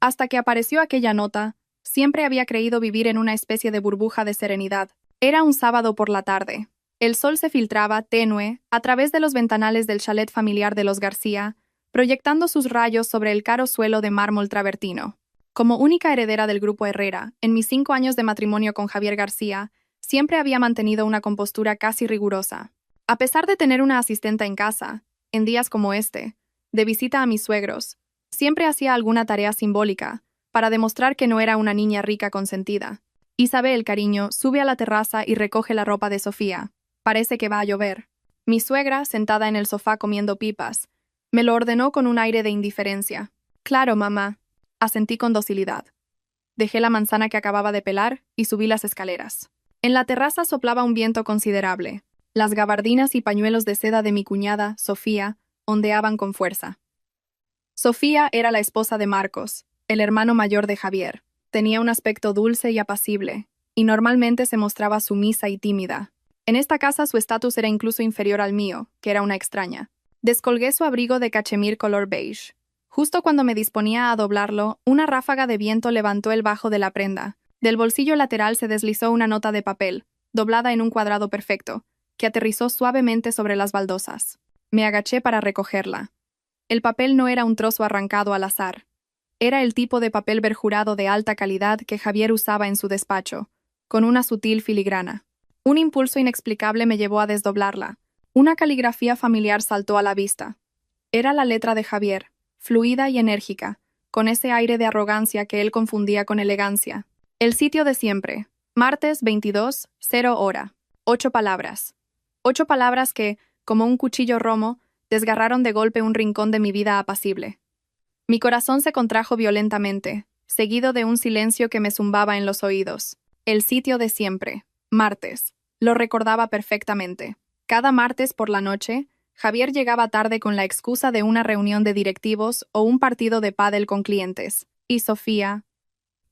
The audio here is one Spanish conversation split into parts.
Hasta que apareció aquella nota, siempre había creído vivir en una especie de burbuja de serenidad. Era un sábado por la tarde. El sol se filtraba, tenue, a través de los ventanales del chalet familiar de los García, proyectando sus rayos sobre el caro suelo de mármol travertino. Como única heredera del grupo Herrera, en mis 5 años de matrimonio con Javier García, siempre había mantenido una compostura casi rigurosa. A pesar de tener una asistenta en casa, en días como este, de visita a mis suegros, siempre hacía alguna tarea simbólica, para demostrar que no era una niña rica consentida. Isabel, cariño, sube a la terraza y recoge la ropa de Sofía. Parece que va a llover. Mi suegra, sentada en el sofá comiendo pipas, me lo ordenó con un aire de indiferencia. Claro, mamá. Asentí con docilidad. Dejé la manzana que acababa de pelar y subí las escaleras. En la terraza soplaba un viento considerable. Las gabardinas y pañuelos de seda de mi cuñada, Sofía, ondeaban con fuerza. Sofía era la esposa de Marcos, el hermano mayor de Javier. Tenía un aspecto dulce y apacible, y normalmente se mostraba sumisa y tímida. En esta casa su estatus era incluso inferior al mío, que era una extraña. Descolgué su abrigo de cachemir color beige. Justo cuando me disponía a doblarlo, una ráfaga de viento levantó el bajo de la prenda. Del bolsillo lateral se deslizó una nota de papel, doblada en un cuadrado perfecto, que aterrizó suavemente sobre las baldosas. Me agaché para recogerla. El papel no era un trozo arrancado al azar. Era el tipo de papel berjurado de alta calidad que Javier usaba en su despacho, con una sutil filigrana. Un impulso inexplicable me llevó a desdoblarla. Una caligrafía familiar saltó a la vista. Era la letra de Javier, fluida y enérgica, con ese aire de arrogancia que él confundía con elegancia. El sitio de siempre. Martes 22, 0 hora. 8 palabras. 8 palabras que, como un cuchillo romo, desgarraron de golpe un rincón de mi vida apacible. Mi corazón se contrajo violentamente, seguido de un silencio que me zumbaba en los oídos. El sitio de siempre. Martes. Lo recordaba perfectamente. Cada martes por la noche, Javier llegaba tarde con la excusa de una reunión de directivos o un partido de pádel con clientes. Y Sofía.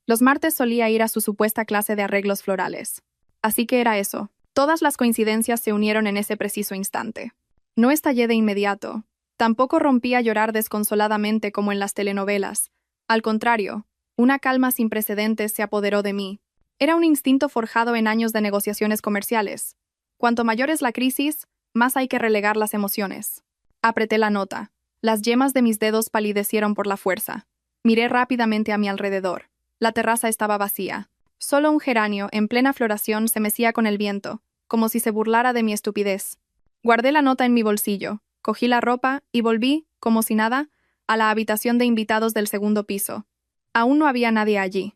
Los martes solía ir a su supuesta clase de arreglos florales. Así que era eso. Todas las coincidencias se unieron en ese preciso instante. No estallé de inmediato. Tampoco rompí a llorar desconsoladamente como en las telenovelas. Al contrario, una calma sin precedentes se apoderó de mí. Era un instinto forjado en años de negociaciones comerciales. Cuanto mayor es la crisis, más hay que relegar las emociones. Apreté la nota. Las yemas de mis dedos palidecieron por la fuerza. Miré rápidamente a mi alrededor. La terraza estaba vacía. Solo un geranio, en plena floración, se mecía con el viento, como si se burlara de mi estupidez. Guardé la nota en mi bolsillo, cogí la ropa y volví, como si nada, a la habitación de invitados del segundo piso. Aún no había nadie allí.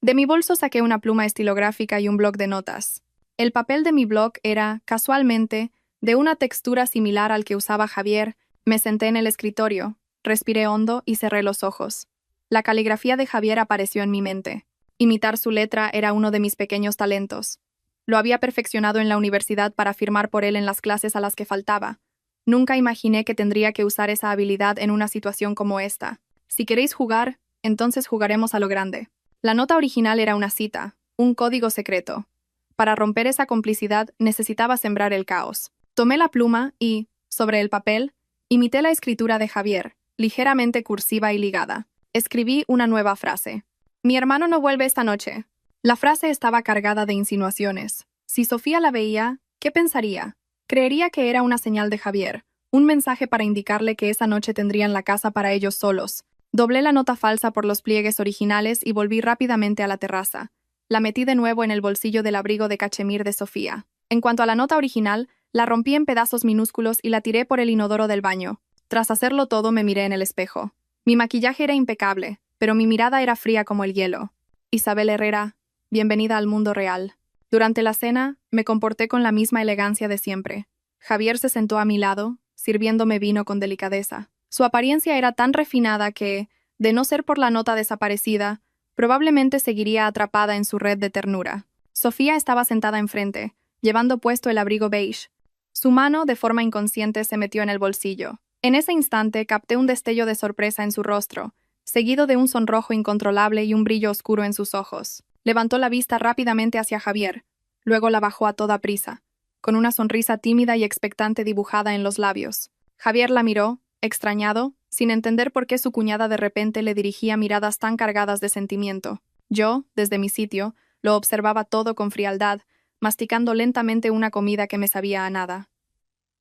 De mi bolso saqué una pluma estilográfica y un bloc de notas. El papel de mi bloc era, casualmente, de una textura similar al que usaba Javier. Me senté en el escritorio, respiré hondo y cerré los ojos. La caligrafía de Javier apareció en mi mente. Imitar su letra era uno de mis pequeños talentos. Lo había perfeccionado en la universidad para firmar por él en las clases a las que faltaba. Nunca imaginé que tendría que usar esa habilidad en una situación como esta. Si queréis jugar, entonces jugaremos a lo grande. La nota original era una cita, un código secreto. Para romper esa complicidad necesitaba sembrar el caos. Tomé la pluma y, sobre el papel, imité la escritura de Javier, ligeramente cursiva y ligada. Escribí una nueva frase. Mi hermano no vuelve esta noche. La frase estaba cargada de insinuaciones. Si Sofía la veía, ¿qué pensaría? Creería que era una señal de Javier, un mensaje para indicarle que esa noche tendrían la casa para ellos solos. Doblé la nota falsa por los pliegues originales y volví rápidamente a la terraza. La metí de nuevo en el bolsillo del abrigo de cachemir de Sofía. En cuanto a la nota original, la rompí en pedazos minúsculos y la tiré por el inodoro del baño. Tras hacerlo todo, me miré en el espejo. Mi maquillaje era impecable, pero mi mirada era fría como el hielo. Isabel Herrera, bienvenida al mundo real. Durante la cena, me comporté con la misma elegancia de siempre. Javier se sentó a mi lado, sirviéndome vino con delicadeza. Su apariencia era tan refinada que, de no ser por la nota desaparecida, probablemente seguiría atrapada en su red de ternura. Sofía estaba sentada enfrente, llevando puesto el abrigo beige. Su mano, de forma inconsciente, se metió en el bolsillo. En ese instante capté un destello de sorpresa en su rostro, seguido de un sonrojo incontrolable y un brillo oscuro en sus ojos. Levantó la vista rápidamente hacia Javier, luego la bajó a toda prisa, con una sonrisa tímida y expectante dibujada en los labios. Javier la miró, extrañado, sin entender por qué su cuñada de repente le dirigía miradas tan cargadas de sentimiento. Yo, desde mi sitio, lo observaba todo con frialdad, masticando lentamente una comida que me sabía a nada.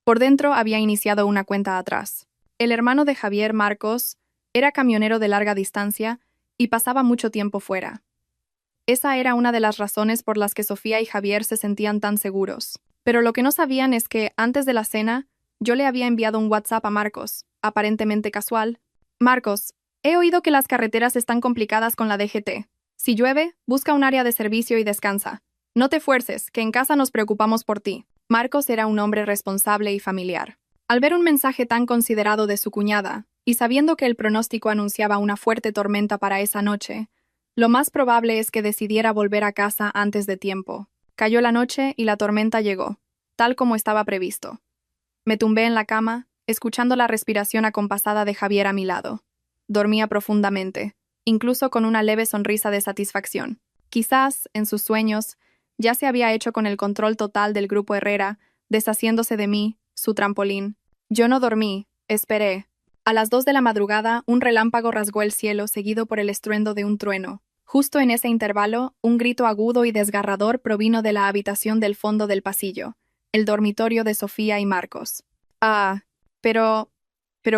Por dentro había iniciado una cuenta atrás. El hermano de Javier, Marcos, era camionero de larga distancia y pasaba mucho tiempo fuera. Esa era una de las razones por las que Sofía y Javier se sentían tan seguros. Pero lo que no sabían es que, antes de la cena, yo le había enviado un WhatsApp a Marcos, aparentemente casual. Marcos, he oído que las carreteras están complicadas con la DGT. Si llueve, busca un área de servicio y descansa. No te fuerces, que en casa nos preocupamos por ti. Marcos era un hombre responsable y familiar. Al ver un mensaje tan considerado de su cuñada, y sabiendo que el pronóstico anunciaba una fuerte tormenta para esa noche, lo más probable es que decidiera volver a casa antes de tiempo. Cayó la noche y la tormenta llegó, tal como estaba previsto. Me tumbé en la cama, escuchando la respiración acompasada de Javier a mi lado. Dormía profundamente, incluso con una leve sonrisa de satisfacción. Quizás, en sus sueños, ya se había hecho con el control total del grupo Herrera, deshaciéndose de mí, su trampolín. Yo no dormí, esperé. A las 2 de la madrugada, un relámpago rasgó el cielo seguido por el estruendo de un trueno. Justo en ese intervalo, un grito agudo y desgarrador provino de la habitación del fondo del pasillo, el dormitorio de Sofía y Marcos. Ah, pero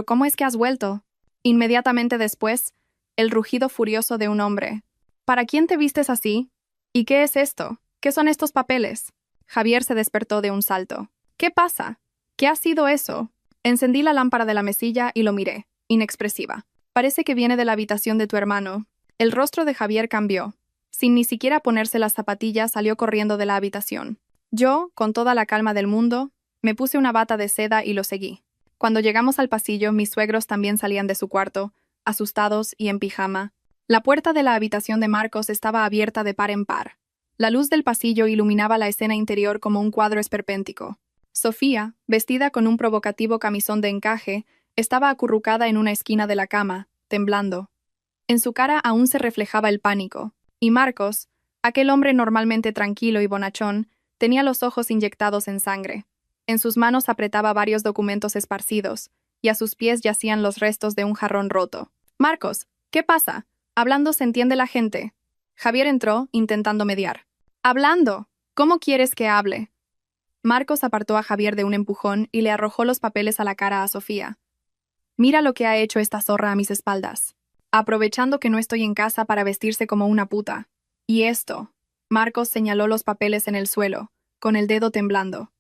¿cómo es que has vuelto? Inmediatamente después, el rugido furioso de un hombre. ¿Para quién te vistes así? ¿Y qué es esto? ¿Qué son estos papeles? Javier se despertó de un salto. ¿Qué pasa? ¿Qué ha sido eso? Encendí la lámpara de la mesilla y lo miré, inexpresiva. Parece que viene de la habitación de tu hermano. El rostro de Javier cambió. Sin ni siquiera ponerse las zapatillas, salió corriendo de la habitación. Yo, con toda la calma del mundo, me puse una bata de seda y lo seguí. Cuando llegamos al pasillo, mis suegros también salían de su cuarto, asustados y en pijama. La puerta de la habitación de Marcos estaba abierta de par en par. La luz del pasillo iluminaba la escena interior como un cuadro esperpéntico. Sofía, vestida con un provocativo camisón de encaje, estaba acurrucada en una esquina de la cama, temblando. En su cara aún se reflejaba el pánico, y Marcos, aquel hombre normalmente tranquilo y bonachón, tenía los ojos inyectados en sangre. En sus manos apretaba varios documentos esparcidos, y a sus pies yacían los restos de un jarrón roto. «Marcos, ¿qué pasa? Hablando se entiende la gente». Javier entró, intentando mediar. «Hablando. ¿Cómo quieres que hable?» Marcos apartó a Javier de un empujón y le arrojó los papeles a la cara a Sofía. «Mira lo que ha hecho esta zorra a mis espaldas. Aprovechando que no estoy en casa para vestirse como una puta. Y esto». Marcos señaló los papeles en el suelo, con el dedo temblando.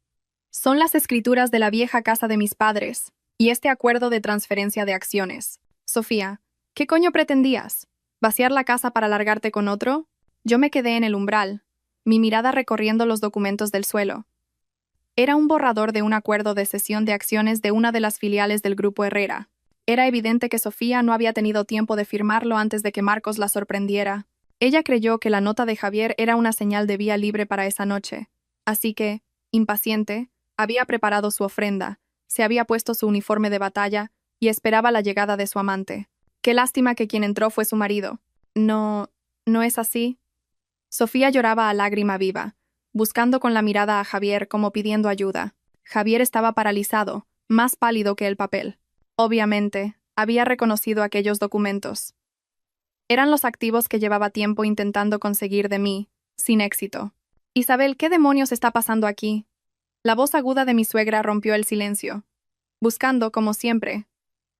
«Son las escrituras de la vieja casa de mis padres, y este acuerdo de transferencia de acciones. Sofía, ¿qué coño pretendías? ¿Vaciar la casa para largarte con otro?» Yo me quedé en el umbral, mi mirada recorriendo los documentos del suelo. Era un borrador de un acuerdo de cesión de acciones de una de las filiales del Grupo Herrera. Era evidente que Sofía no había tenido tiempo de firmarlo antes de que Marcos la sorprendiera. Ella creyó que la nota de Javier era una señal de vía libre para esa noche. Así que, impaciente, había preparado su ofrenda, se había puesto su uniforme de batalla y esperaba la llegada de su amante. Qué lástima que quien entró fue su marido. ¿No es así? Sofía lloraba a lágrima viva, buscando con la mirada a Javier como pidiendo ayuda. Javier estaba paralizado, más pálido que el papel. Obviamente, había reconocido aquellos documentos. Eran los activos que llevaba tiempo intentando conseguir de mí, sin éxito. «Isabel, ¿qué demonios está pasando aquí?» La voz aguda de mi suegra rompió el silencio, buscando, como siempre,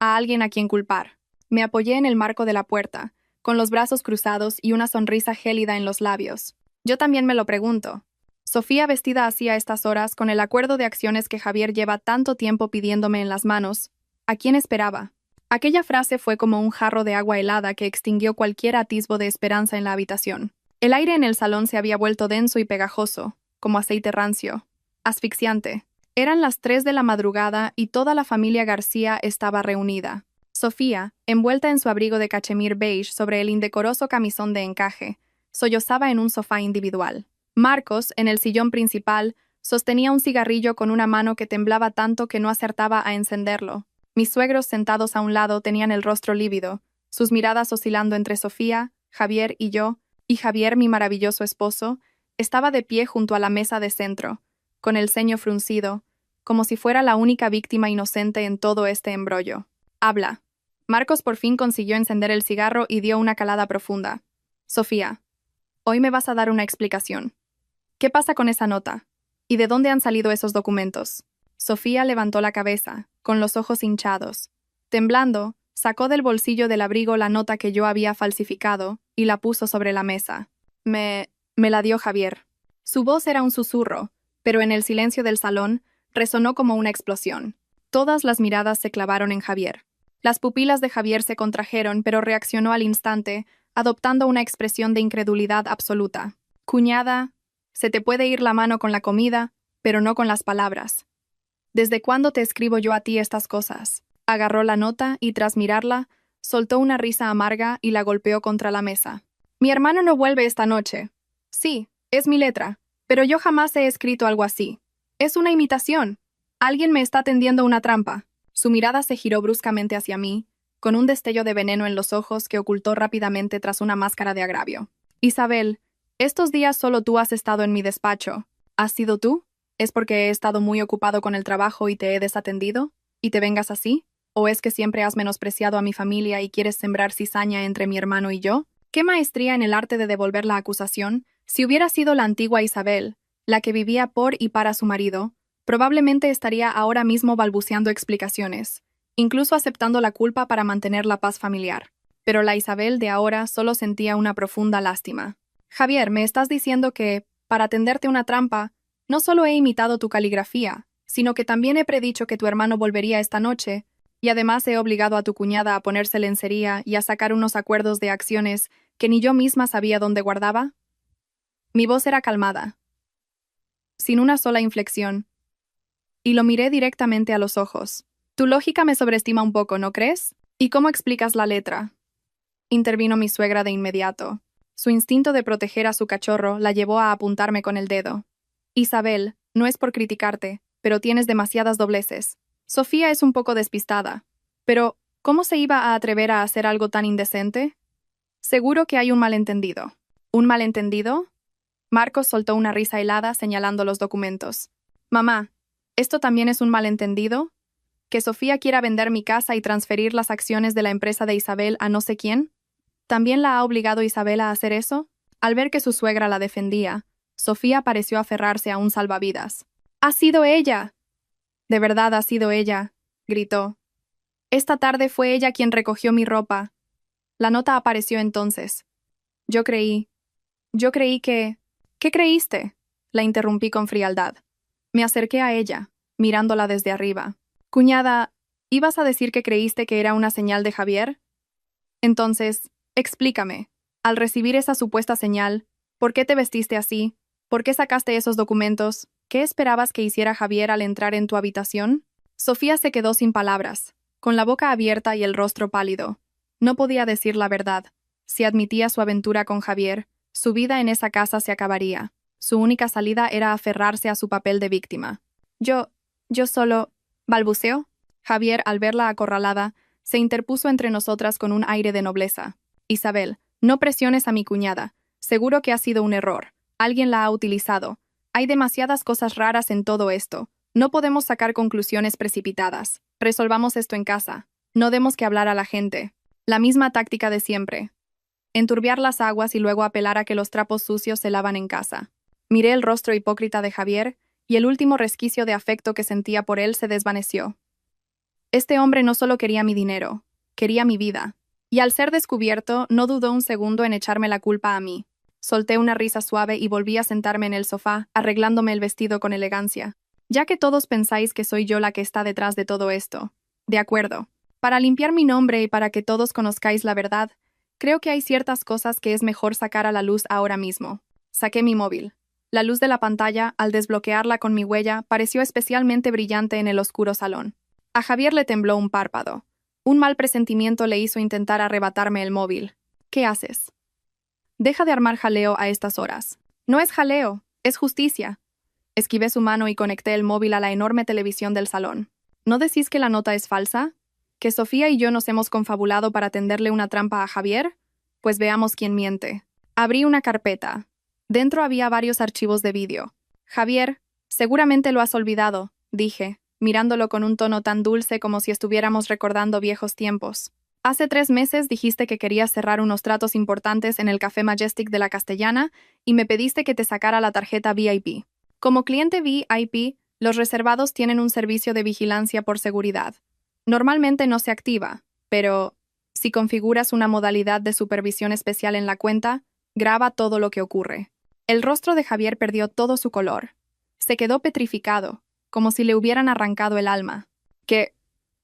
a alguien a quien culpar. Me apoyé en el marco de la puerta, con los brazos cruzados y una sonrisa gélida en los labios. Yo también me lo pregunto. Sofía, vestida así a estas horas, con el acuerdo de acciones que Javier lleva tanto tiempo pidiéndome en las manos, ¿a quién esperaba? Aquella frase fue como un jarro de agua helada que extinguió cualquier atisbo de esperanza en la habitación. El aire en el salón se había vuelto denso y pegajoso, como aceite rancio. Asfixiante. Eran las 3 de la madrugada y toda la familia García estaba reunida. Sofía, envuelta en su abrigo de cachemir beige sobre el indecoroso camisón de encaje, sollozaba en un sofá individual. Marcos, en el sillón principal, sostenía un cigarrillo con una mano que temblaba tanto que no acertaba a encenderlo. Mis suegros sentados a un lado tenían el rostro lívido, sus miradas oscilando entre Sofía, Javier y yo, y Javier, mi maravilloso esposo, estaba de pie junto a la mesa de centro, con el ceño fruncido, como si fuera la única víctima inocente en todo este embrollo. «Habla», Marcos por fin consiguió encender el cigarro y dio una calada profunda. Sofía, hoy me vas a dar una explicación. ¿Qué pasa con esa nota? ¿Y de dónde han salido esos documentos? Sofía levantó la cabeza, con los ojos hinchados. Temblando, sacó del bolsillo del abrigo la nota que yo había falsificado y la puso sobre la mesa. Me la dio Javier. Su voz era un susurro, pero en el silencio del salón resonó como una explosión. Todas las miradas se clavaron en Javier. Las pupilas de Javier se contrajeron, pero reaccionó al instante, adoptando una expresión de incredulidad absoluta. Cuñada, se te puede ir la mano con la comida, pero no con las palabras. ¿Desde cuándo te escribo yo a ti estas cosas? Agarró la nota y, tras mirarla, soltó una risa amarga y la golpeó contra la mesa. Mi hermano no vuelve esta noche. Sí, es mi letra, pero yo jamás he escrito algo así. Es una imitación. Alguien me está tendiendo una trampa. Su mirada se giró bruscamente hacia mí, con un destello de veneno en los ojos que ocultó rápidamente tras una máscara de agravio. Isabel, estos días solo tú has estado en mi despacho. ¿Has sido tú? ¿Es porque he estado muy ocupado con el trabajo y te he desatendido? ¿Y te vengas así? ¿O es que siempre has menospreciado a mi familia y quieres sembrar cizaña entre mi hermano y yo? ¿Qué maestría en el arte de devolver la acusación? Si hubiera sido la antigua Isabel, la que vivía por y para su marido, probablemente estaría ahora mismo balbuceando explicaciones, incluso aceptando la culpa para mantener la paz familiar. Pero la Isabel de ahora solo sentía una profunda lástima. Javier, me estás diciendo que, para tenderte una trampa, no solo he imitado tu caligrafía, sino que también he predicho que tu hermano volvería esta noche, y además he obligado a tu cuñada a ponerse lencería y a sacar unos acuerdos de acciones que ni yo misma sabía dónde guardaba. Mi voz era calmada, sin una sola inflexión, y lo miré directamente a los ojos. Tu lógica me sobreestima un poco, ¿no crees? ¿Y cómo explicas la letra? Intervino mi suegra de inmediato. Su instinto de proteger a su cachorro la llevó a apuntarme con el dedo. Isabel, no es por criticarte, pero tienes demasiadas dobleces. Sofía es un poco despistada. Pero, ¿cómo se iba a atrever a hacer algo tan indecente? Seguro que hay un malentendido. ¿Un malentendido? Marcos soltó una risa helada señalando los documentos. Mamá, ¿esto también es un malentendido? ¿Que Sofía quiera vender mi casa y transferir las acciones de la empresa de Isabel a no sé quién? ¿También la ha obligado Isabel a hacer eso? Al ver que su suegra la defendía, Sofía pareció aferrarse a un salvavidas. ¡Ha sido ella! De verdad ha sido ella, gritó. Esta tarde fue ella quien recogió mi ropa. La nota apareció entonces. Yo creí que... ¿Qué creíste? La interrumpí con frialdad. Me acerqué a ella, mirándola desde arriba. Cuñada, ¿ibas a decir que creíste que era una señal de Javier? Entonces, explícame. Al recibir esa supuesta señal, ¿por qué te vestiste así? ¿Por qué sacaste esos documentos? ¿Qué esperabas que hiciera Javier al entrar en tu habitación? Sofía se quedó sin palabras, con la boca abierta y el rostro pálido. No podía decir la verdad. Si admitía su aventura con Javier, su vida en esa casa se acabaría. Su única salida era aferrarse a su papel de víctima. Yo solo... ¿balbuceó? Javier, al verla acorralada, se interpuso entre nosotras con un aire de nobleza. Isabel, no presiones a mi cuñada. Seguro que ha sido un error. Alguien la ha utilizado. Hay demasiadas cosas raras en todo esto. No podemos sacar conclusiones precipitadas. Resolvamos esto en casa. No demos que hablar a la gente. La misma táctica de siempre. Enturbiar las aguas y luego apelar a que los trapos sucios se lavan en casa. Miré el rostro hipócrita de Javier, y el último resquicio de afecto que sentía por él se desvaneció. Este hombre no solo quería mi dinero, quería mi vida. Y al ser descubierto, no dudó un segundo en echarme la culpa a mí. Solté una risa suave y volví a sentarme en el sofá, arreglándome el vestido con elegancia. Ya que todos pensáis que soy yo la que está detrás de todo esto. De acuerdo. Para limpiar mi nombre y para que todos conozcáis la verdad, creo que hay ciertas cosas que es mejor sacar a la luz ahora mismo. Saqué mi móvil. La luz de la pantalla, al desbloquearla con mi huella, pareció especialmente brillante en el oscuro salón. A Javier le tembló un párpado. Un mal presentimiento le hizo intentar arrebatarme el móvil. ¿Qué haces? Deja de armar jaleo a estas horas. No es jaleo, es justicia. Esquivé su mano y conecté el móvil a la enorme televisión del salón. ¿No decís que la nota es falsa? ¿Que Sofía y yo nos hemos confabulado para tenderle una trampa a Javier? Pues veamos quién miente. Abrí una carpeta. Dentro había varios archivos de vídeo. Javier, seguramente lo has olvidado, dije, mirándolo con un tono tan dulce como si estuviéramos recordando viejos tiempos. Hace 3 meses dijiste que querías cerrar unos tratos importantes en el Café Majestic de la Castellana y me pediste que te sacara la tarjeta VIP. Como cliente VIP, los reservados tienen un servicio de vigilancia por seguridad. Normalmente no se activa, pero si configuras una modalidad de supervisión especial en la cuenta, graba todo lo que ocurre. El rostro de Javier perdió todo su color. Se quedó petrificado, como si le hubieran arrancado el alma. ¿Qué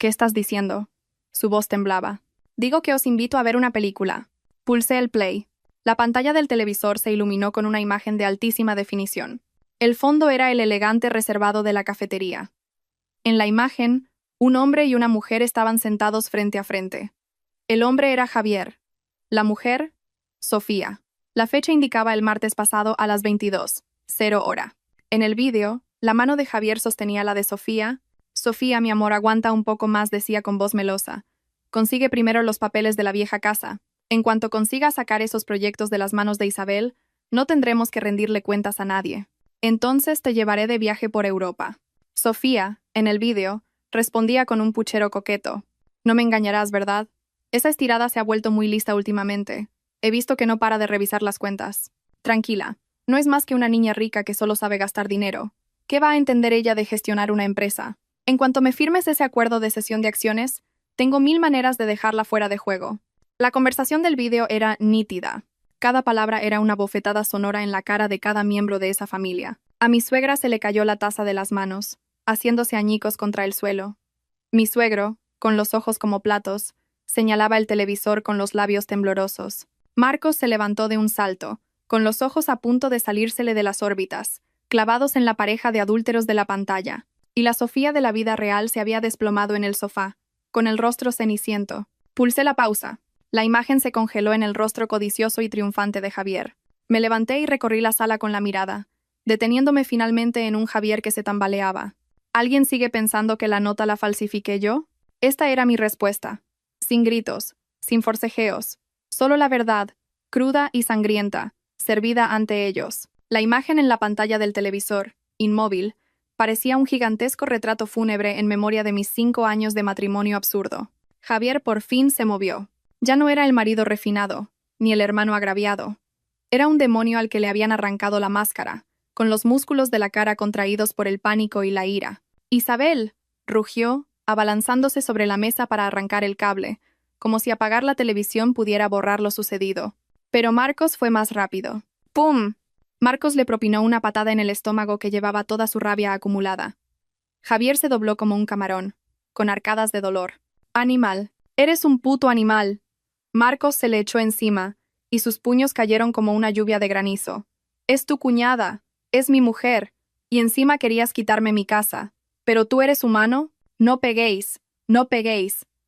estás diciendo? Su voz temblaba. Digo que os invito a ver una película. Pulsé el play. La pantalla del televisor se iluminó con una imagen de altísima definición. El fondo era el elegante reservado de la cafetería. En la imagen, un hombre y una mujer estaban sentados frente a frente. El hombre era Javier. La mujer, Sofía. La fecha indicaba el martes pasado a las 22:00 hora. En el vídeo, la mano de Javier sostenía la de Sofía. Sofía, mi amor, aguanta un poco más, decía con voz melosa. Consigue primero los papeles de la vieja casa. En cuanto consiga sacar esos proyectos de las manos de Isabel, no tendremos que rendirle cuentas a nadie. Entonces te llevaré de viaje por Europa. Sofía, en el vídeo, respondía con un puchero coqueto. No me engañarás, ¿verdad? Esa estirada se ha vuelto muy lista últimamente. He visto que no para de revisar las cuentas. Tranquila, no es más que una niña rica que solo sabe gastar dinero. ¿Qué va a entender ella de gestionar una empresa? En cuanto me firmes ese acuerdo de cesión de acciones, tengo 1000 maneras de dejarla fuera de juego. La conversación del vídeo era nítida. Cada palabra era una bofetada sonora en la cara de cada miembro de esa familia. A mi suegra se le cayó la taza de las manos, haciéndose añicos contra el suelo. Mi suegro, con los ojos como platos, señalaba el televisor con los labios temblorosos. Marcos se levantó de un salto, con los ojos a punto de salírsele de las órbitas, clavados en la pareja de adúlteros de la pantalla, y la Sofía de la vida real se había desplomado en el sofá, con el rostro ceniciento. Pulsé la pausa. La imagen se congeló en el rostro codicioso y triunfante de Javier. Me levanté y recorrí la sala con la mirada, deteniéndome finalmente en un Javier que se tambaleaba. ¿Alguien sigue pensando que la nota la falsifiqué yo? Esta era mi respuesta. Sin gritos, sin forcejeos, solo la verdad, cruda y sangrienta, servida ante ellos. La imagen en la pantalla del televisor, inmóvil, parecía un gigantesco retrato fúnebre en memoria de mis 5 años de matrimonio absurdo. Javier por fin se movió. Ya no era el marido refinado, ni el hermano agraviado. Era un demonio al que le habían arrancado la máscara, con los músculos de la cara contraídos por el pánico y la ira. «¡Isabel!», rugió, abalanzándose sobre la mesa para arrancar el cable, como si apagar la televisión pudiera borrar lo sucedido. Pero Marcos fue más rápido. ¡Pum! Marcos le propinó una patada en el estómago que llevaba toda su rabia acumulada. Javier se dobló como un camarón, con arcadas de dolor. «¡Animal! ¡Eres un puto animal!». Marcos se le echó encima, y sus puños cayeron como una lluvia de granizo. «Es tu cuñada, es mi mujer, y encima querías quitarme mi casa. Pero tú eres humano, no peguéis,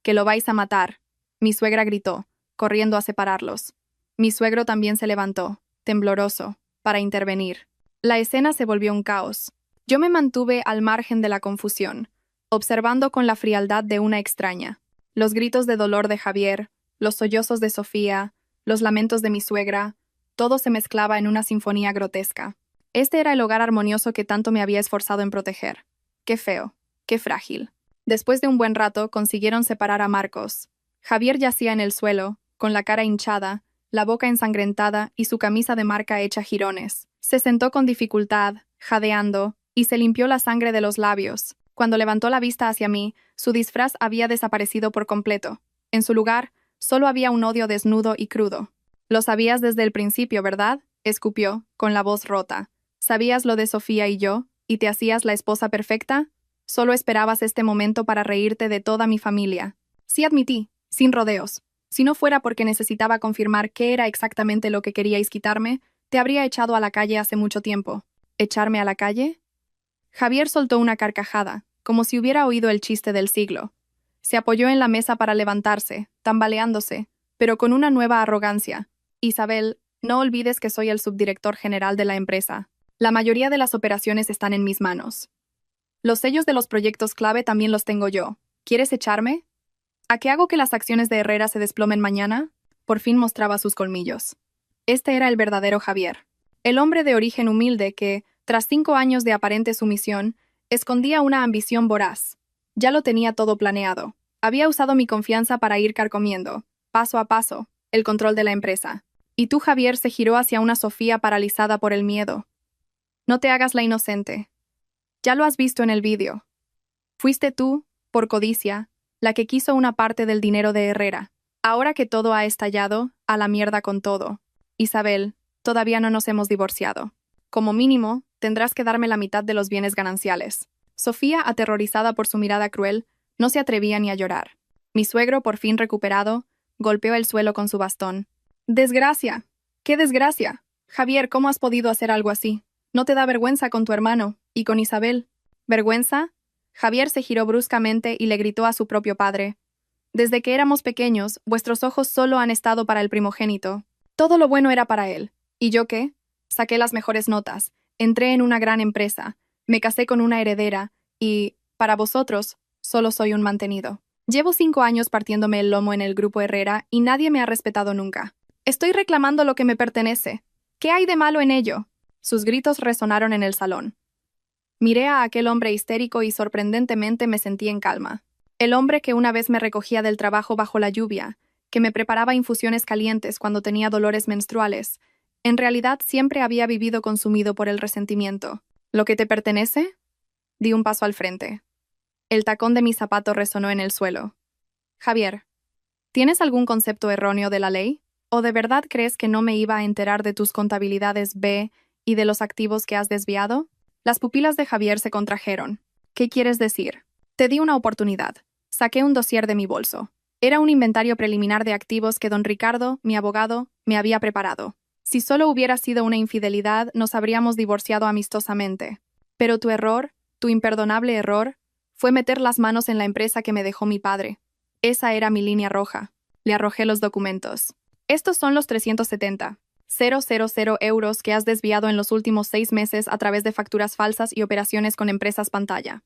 que lo vais a matar». Mi suegra gritó, corriendo a separarlos. Mi suegro también se levantó, tembloroso, para intervenir. La escena se volvió un caos. Yo me mantuve al margen de la confusión, observando con la frialdad de una extraña. Los gritos de dolor de Javier, los sollozos de Sofía, los lamentos de mi suegra, todo se mezclaba en una sinfonía grotesca. Este era el hogar armonioso que tanto me había esforzado en proteger. Qué feo, qué frágil. Después de un buen rato consiguieron separar a Marcos. Javier yacía en el suelo, con la cara hinchada, la boca ensangrentada y su camisa de marca hecha jirones. Se sentó con dificultad, jadeando, y se limpió la sangre de los labios. Cuando levantó la vista hacia mí, su disfraz había desaparecido por completo. En su lugar, solo había un odio desnudo y crudo. «Lo sabías desde el principio, ¿verdad?», escupió, con la voz rota. «¿Sabías lo de Sofía y yo, y te hacías la esposa perfecta? Solo esperabas este momento para reírte de toda mi familia». Sí, admití, sin rodeos. Si no fuera porque necesitaba confirmar qué era exactamente lo que queríais quitarme, te habría echado a la calle hace mucho tiempo. ¿Echarme a la calle? Javier soltó una carcajada, como si hubiera oído el chiste del siglo. Se apoyó en la mesa para levantarse, tambaleándose, pero con una nueva arrogancia. «Isabel, no olvides que soy el subdirector general de la empresa. La mayoría de las operaciones están en mis manos. Los sellos de los proyectos clave también los tengo yo. ¿Quieres echarme? ¿A qué hago que las acciones de Herrera se desplomen mañana?» Por fin mostraba sus colmillos. Este era el verdadero Javier. El hombre de origen humilde que, tras 5 años de aparente sumisión, escondía una ambición voraz. Ya lo tenía todo planeado. Había usado mi confianza para ir carcomiendo, paso a paso, el control de la empresa. Y tú, Javier, se giró hacia una Sofía paralizada por el miedo. No te hagas la inocente. Ya lo has visto en el vídeo. Fuiste tú, por codicia, la que quiso una parte del dinero de Herrera. Ahora que todo ha estallado, a la mierda con todo. Isabel, todavía no nos hemos divorciado. Como mínimo, tendrás que darme la mitad de los bienes gananciales. Sofía, aterrorizada por su mirada cruel, no se atrevía ni a llorar. Mi suegro, por fin recuperado, golpeó el suelo con su bastón. ¡Desgracia! ¡Qué desgracia! Javier, ¿cómo has podido hacer algo así? ¿No te da vergüenza con tu hermano y con Isabel? ¿Vergüenza? Javier se giró bruscamente y le gritó a su propio padre. Desde que éramos pequeños, vuestros ojos solo han estado para el primogénito. Todo lo bueno era para él. ¿Y yo qué? Saqué las mejores notas, entré en una gran empresa, me casé con una heredera y, para vosotros, solo soy un mantenido. Llevo 5 años partiéndome el lomo en el grupo Herrera y nadie me ha respetado nunca. Estoy reclamando lo que me pertenece. ¿Qué hay de malo en ello? Sus gritos resonaron en el salón. Miré a aquel hombre histérico y sorprendentemente me sentí en calma. El hombre que una vez me recogía del trabajo bajo la lluvia, que me preparaba infusiones calientes cuando tenía dolores menstruales, en realidad siempre había vivido consumido por el resentimiento. ¿Lo que te pertenece? Di un paso al frente. El tacón de mi zapato resonó en el suelo. Javier, ¿tienes algún concepto erróneo de la ley? ¿O de verdad crees que no me iba a enterar de tus contabilidades B y de los activos que has desviado? Las pupilas de Javier se contrajeron. ¿Qué quieres decir? Te di una oportunidad. Saqué un dossier de mi bolso. Era un inventario preliminar de activos que don Ricardo, mi abogado, me había preparado. Si solo hubiera sido una infidelidad, nos habríamos divorciado amistosamente. Pero tu error, tu imperdonable error, fue meter las manos en la empresa que me dejó mi padre. Esa era mi línea roja. Le arrojé los documentos. Estos son los 370,000 euros que has desviado en los últimos 6 meses a través de facturas falsas y operaciones con empresas pantalla.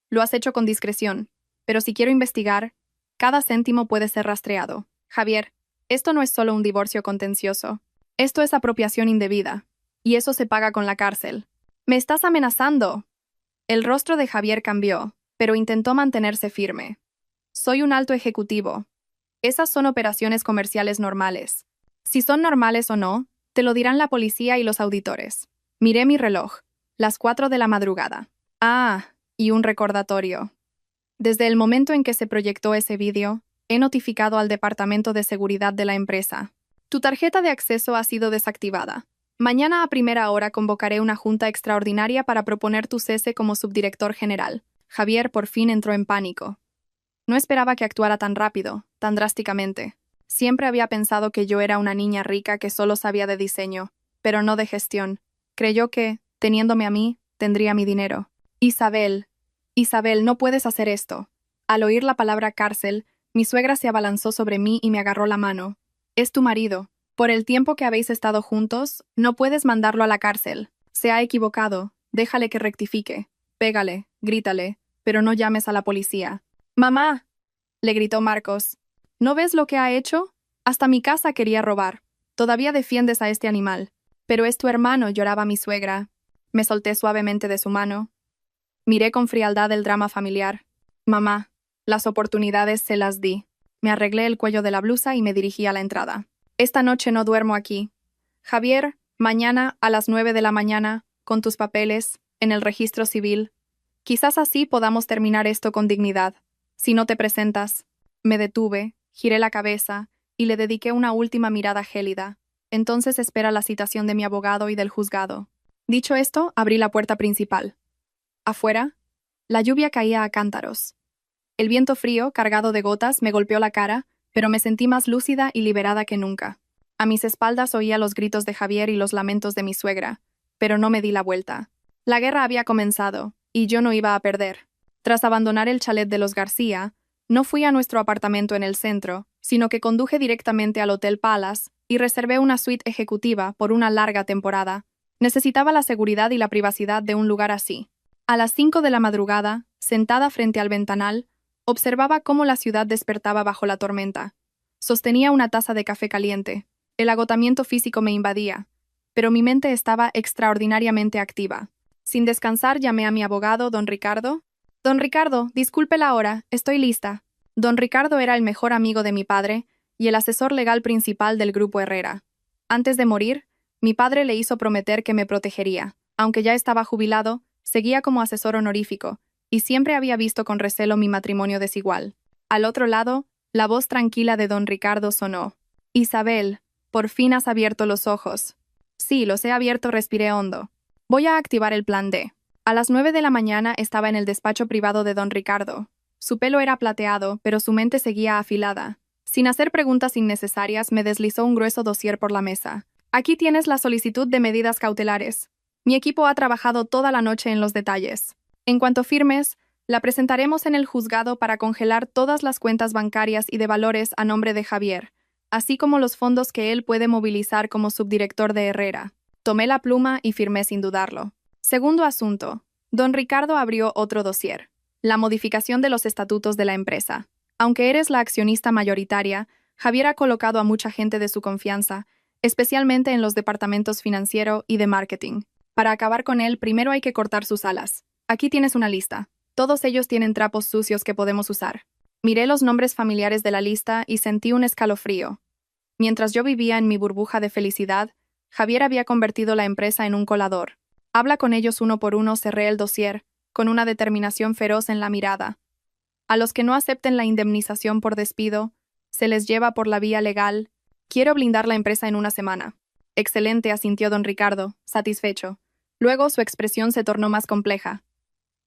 Lo has hecho con discreción, pero si quiero investigar, cada céntimo puede ser rastreado. Javier, esto no es solo un divorcio contencioso. Esto es apropiación indebida. Y eso se paga con la cárcel. ¿Me estás amenazando? El rostro de Javier cambió, pero intentó mantenerse firme. Soy un alto ejecutivo. Esas son operaciones comerciales normales. Si son normales o no, te lo dirán la policía y los auditores. Miré mi reloj. Las 4 de la madrugada. Ah, y un recordatorio. Desde el momento en que se proyectó ese vídeo, he notificado al Departamento de Seguridad de la empresa. Tu tarjeta de acceso ha sido desactivada. Mañana a primera hora convocaré una junta extraordinaria para proponer tu cese como subdirector general. Javier por fin entró en pánico. No esperaba que actuara tan rápido, tan drásticamente. Siempre había pensado que yo era una niña rica que solo sabía de diseño, pero no de gestión. Creyó que, teniéndome a mí, tendría mi dinero. Isabel, no puedes hacer esto. Al oír la palabra cárcel, mi suegra se abalanzó sobre mí y me agarró la mano. Es tu marido. Por el tiempo que habéis estado juntos, no puedes mandarlo a la cárcel. Se ha equivocado. Déjale que rectifique. Pégale, grítale, pero no llames a la policía. ¡Mamá!, le gritó Marcos. ¿No ves lo que ha hecho? Hasta mi casa quería robar. Todavía defiendes a este animal. Pero es tu hermano, lloraba mi suegra. Me solté suavemente de su mano. Miré con frialdad el drama familiar. Mamá, las oportunidades se las di. Me arreglé el cuello de la blusa y me dirigí a la entrada. Esta noche no duermo aquí. Javier, mañana a las 9 de la mañana, con tus papeles, en el registro civil. Quizás así podamos terminar esto con dignidad. Si no te presentas. Me detuve, giré la cabeza y le dediqué una última mirada gélida. Entonces espera la citación de mi abogado y del juzgado. Dicho esto, abrí la puerta principal. Afuera, la lluvia caía a cántaros. El viento frío, cargado de gotas, me golpeó la cara, pero me sentí más lúcida y liberada que nunca. A mis espaldas oía los gritos de Javier y los lamentos de mi suegra, pero no me di la vuelta. La guerra había comenzado, y yo no iba a perder. Tras abandonar el chalet de los García, no fui a nuestro apartamento en el centro, sino que conduje directamente al Hotel Palace y reservé una suite ejecutiva por una larga temporada. Necesitaba la seguridad y la privacidad de un lugar así. A las 5 de la madrugada, sentada frente al ventanal, observaba cómo la ciudad despertaba bajo la tormenta. Sostenía una taza de café caliente. El agotamiento físico me invadía, pero mi mente estaba extraordinariamente activa. Sin descansar llamé a mi abogado, don Ricardo. Don Ricardo, disculpe la hora, estoy lista. Don Ricardo era el mejor amigo de mi padre y el asesor legal principal del Grupo Herrera. Antes de morir, mi padre le hizo prometer que me protegería. Aunque ya estaba jubilado, seguía como asesor honorífico, y siempre había visto con recelo mi matrimonio desigual. Al otro lado, la voz tranquila de don Ricardo sonó. Isabel, por fin has abierto los ojos. Sí, los he abierto, respiré hondo. Voy a activar el plan D. A las 9 de la mañana estaba en el despacho privado de don Ricardo. Su pelo era plateado, pero su mente seguía afilada. Sin hacer preguntas innecesarias, me deslizó un grueso dossier por la mesa. Aquí tienes la solicitud de medidas cautelares. Mi equipo ha trabajado toda la noche en los detalles. En cuanto firmes, la presentaremos en el juzgado para congelar todas las cuentas bancarias y de valores a nombre de Javier, así como los fondos que él puede movilizar como subdirector de Herrera. Tomé la pluma y firmé sin dudarlo. Segundo asunto. Don Ricardo abrió otro dossier. La modificación de los estatutos de la empresa. Aunque eres la accionista mayoritaria, Javier ha colocado a mucha gente de su confianza, especialmente en los departamentos financiero y de marketing. Para acabar con él, primero hay que cortar sus alas. Aquí tienes una lista. Todos ellos tienen trapos sucios que podemos usar. Miré los nombres familiares de la lista y sentí un escalofrío. Mientras yo vivía en mi burbuja de felicidad, Javier había convertido la empresa en un colador. Habla con ellos uno por uno, cerré el dossier, con una determinación feroz en la mirada. A los que no acepten la indemnización por despido, se les lleva por la vía legal. Quiero blindar la empresa en una semana. Excelente, asintió don Ricardo, satisfecho. Luego su expresión se tornó más compleja.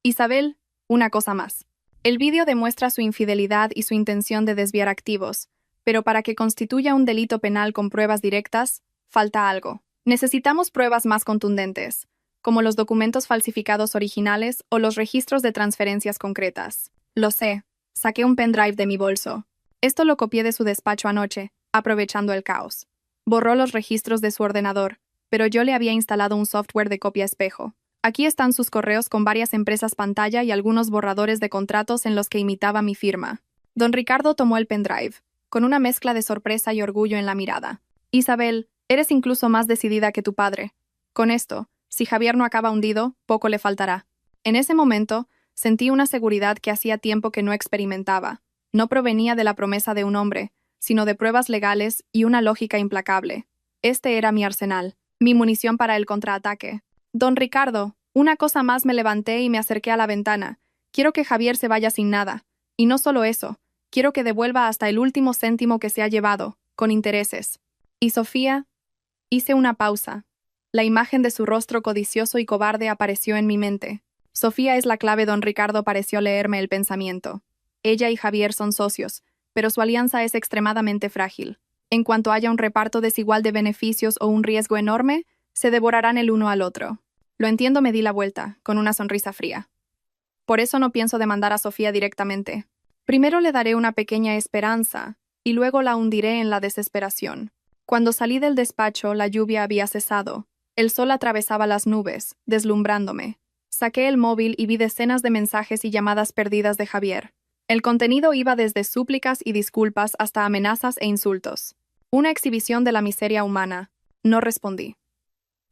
Isabel, una cosa más. El vídeo demuestra su infidelidad y su intención de desviar activos, pero para que constituya un delito penal con pruebas directas, falta algo. Necesitamos pruebas más contundentes, como los documentos falsificados originales o los registros de transferencias concretas. Lo sé, saqué un pendrive de mi bolso. Esto lo copié de su despacho anoche, aprovechando el caos. Borró los registros de su ordenador, pero yo le había instalado un software de copia espejo. Aquí están sus correos con varias empresas pantalla y algunos borradores de contratos en los que imitaba mi firma. Don Ricardo tomó el pendrive, con una mezcla de sorpresa y orgullo en la mirada. Isabel, eres incluso más decidida que tu padre. Con esto, si Javier no acaba hundido, poco le faltará. En ese momento, sentí una seguridad que hacía tiempo que no experimentaba. No provenía de la promesa de un hombre, sino de pruebas legales y una lógica implacable. Este era mi arsenal, mi munición para el contraataque. Don Ricardo, una cosa más, me levanté y me acerqué a la ventana. Quiero que Javier se vaya sin nada. Y no solo eso, quiero que devuelva hasta el último céntimo que se ha llevado, con intereses. ¿Y Sofía? Hice una pausa. La imagen de su rostro codicioso y cobarde apareció en mi mente. Sofía es la clave. Don Ricardo pareció leerme el pensamiento. Ella y Javier son socios, pero su alianza es extremadamente frágil. En cuanto haya un reparto desigual de beneficios o un riesgo enorme, se devorarán el uno al otro. Lo entiendo, me di la vuelta, con una sonrisa fría. Por eso no pienso demandar a Sofía directamente. Primero le daré una pequeña esperanza, y luego la hundiré en la desesperación. Cuando salí del despacho, la lluvia había cesado. El sol atravesaba las nubes, deslumbrándome. Saqué el móvil y vi decenas de mensajes y llamadas perdidas de Javier. El contenido iba desde súplicas y disculpas hasta amenazas e insultos. Una exhibición de la miseria humana. No respondí.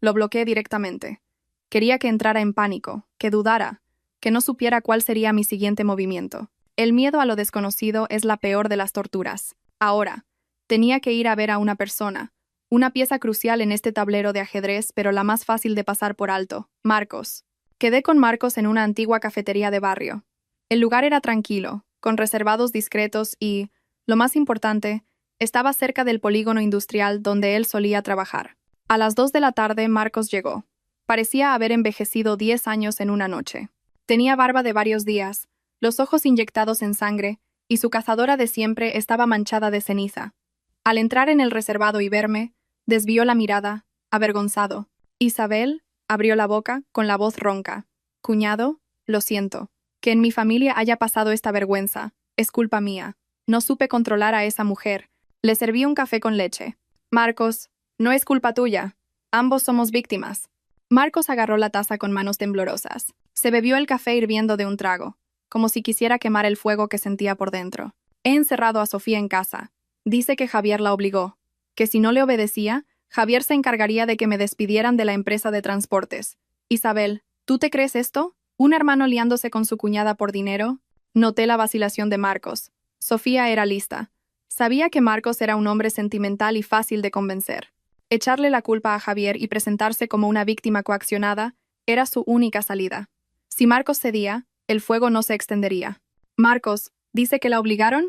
Lo bloqueé directamente. Quería que entrara en pánico, que dudara, que no supiera cuál sería mi siguiente movimiento. El miedo a lo desconocido es la peor de las torturas. Ahora, tenía que ir a ver a una persona, una pieza crucial en este tablero de ajedrez, pero la más fácil de pasar por alto, Marcos. Quedé con Marcos en una antigua cafetería de barrio. El lugar era tranquilo, con reservados discretos y, lo más importante, estaba cerca del polígono industrial donde él solía trabajar. A las 2 de la tarde, Marcos llegó. Parecía haber envejecido 10 años en una noche. Tenía barba de varios días, los ojos inyectados en sangre, y su cazadora de siempre estaba manchada de ceniza. Al entrar en el reservado y verme, desvió la mirada, avergonzado. Isabel abrió la boca con la voz ronca. Cuñado, lo siento. Que en mi familia haya pasado esta vergüenza. Es culpa mía. No supe controlar a esa mujer. Le serví un café con leche. Marcos, no es culpa tuya. Ambos somos víctimas. Marcos agarró la taza con manos temblorosas. Se bebió el café hirviendo de un trago, como si quisiera quemar el fuego que sentía por dentro. He encerrado a Sofía en casa. Dice que Javier la obligó. Que si no le obedecía, Javier se encargaría de que me despidieran de la empresa de transportes. Isabel, ¿tú te crees esto? ¿Un hermano liándose con su cuñada por dinero? Noté la vacilación de Marcos. Sofía era lista. Sabía que Marcos era un hombre sentimental y fácil de convencer. Echarle la culpa a Javier y presentarse como una víctima coaccionada era su única salida. Si Marcos cedía, el fuego no se extendería. Marcos, ¿dice que la obligaron?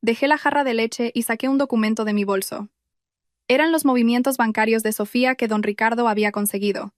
Dejé la jarra de leche y saqué un documento de mi bolso. Eran los movimientos bancarios de Sofía que don Ricardo había conseguido.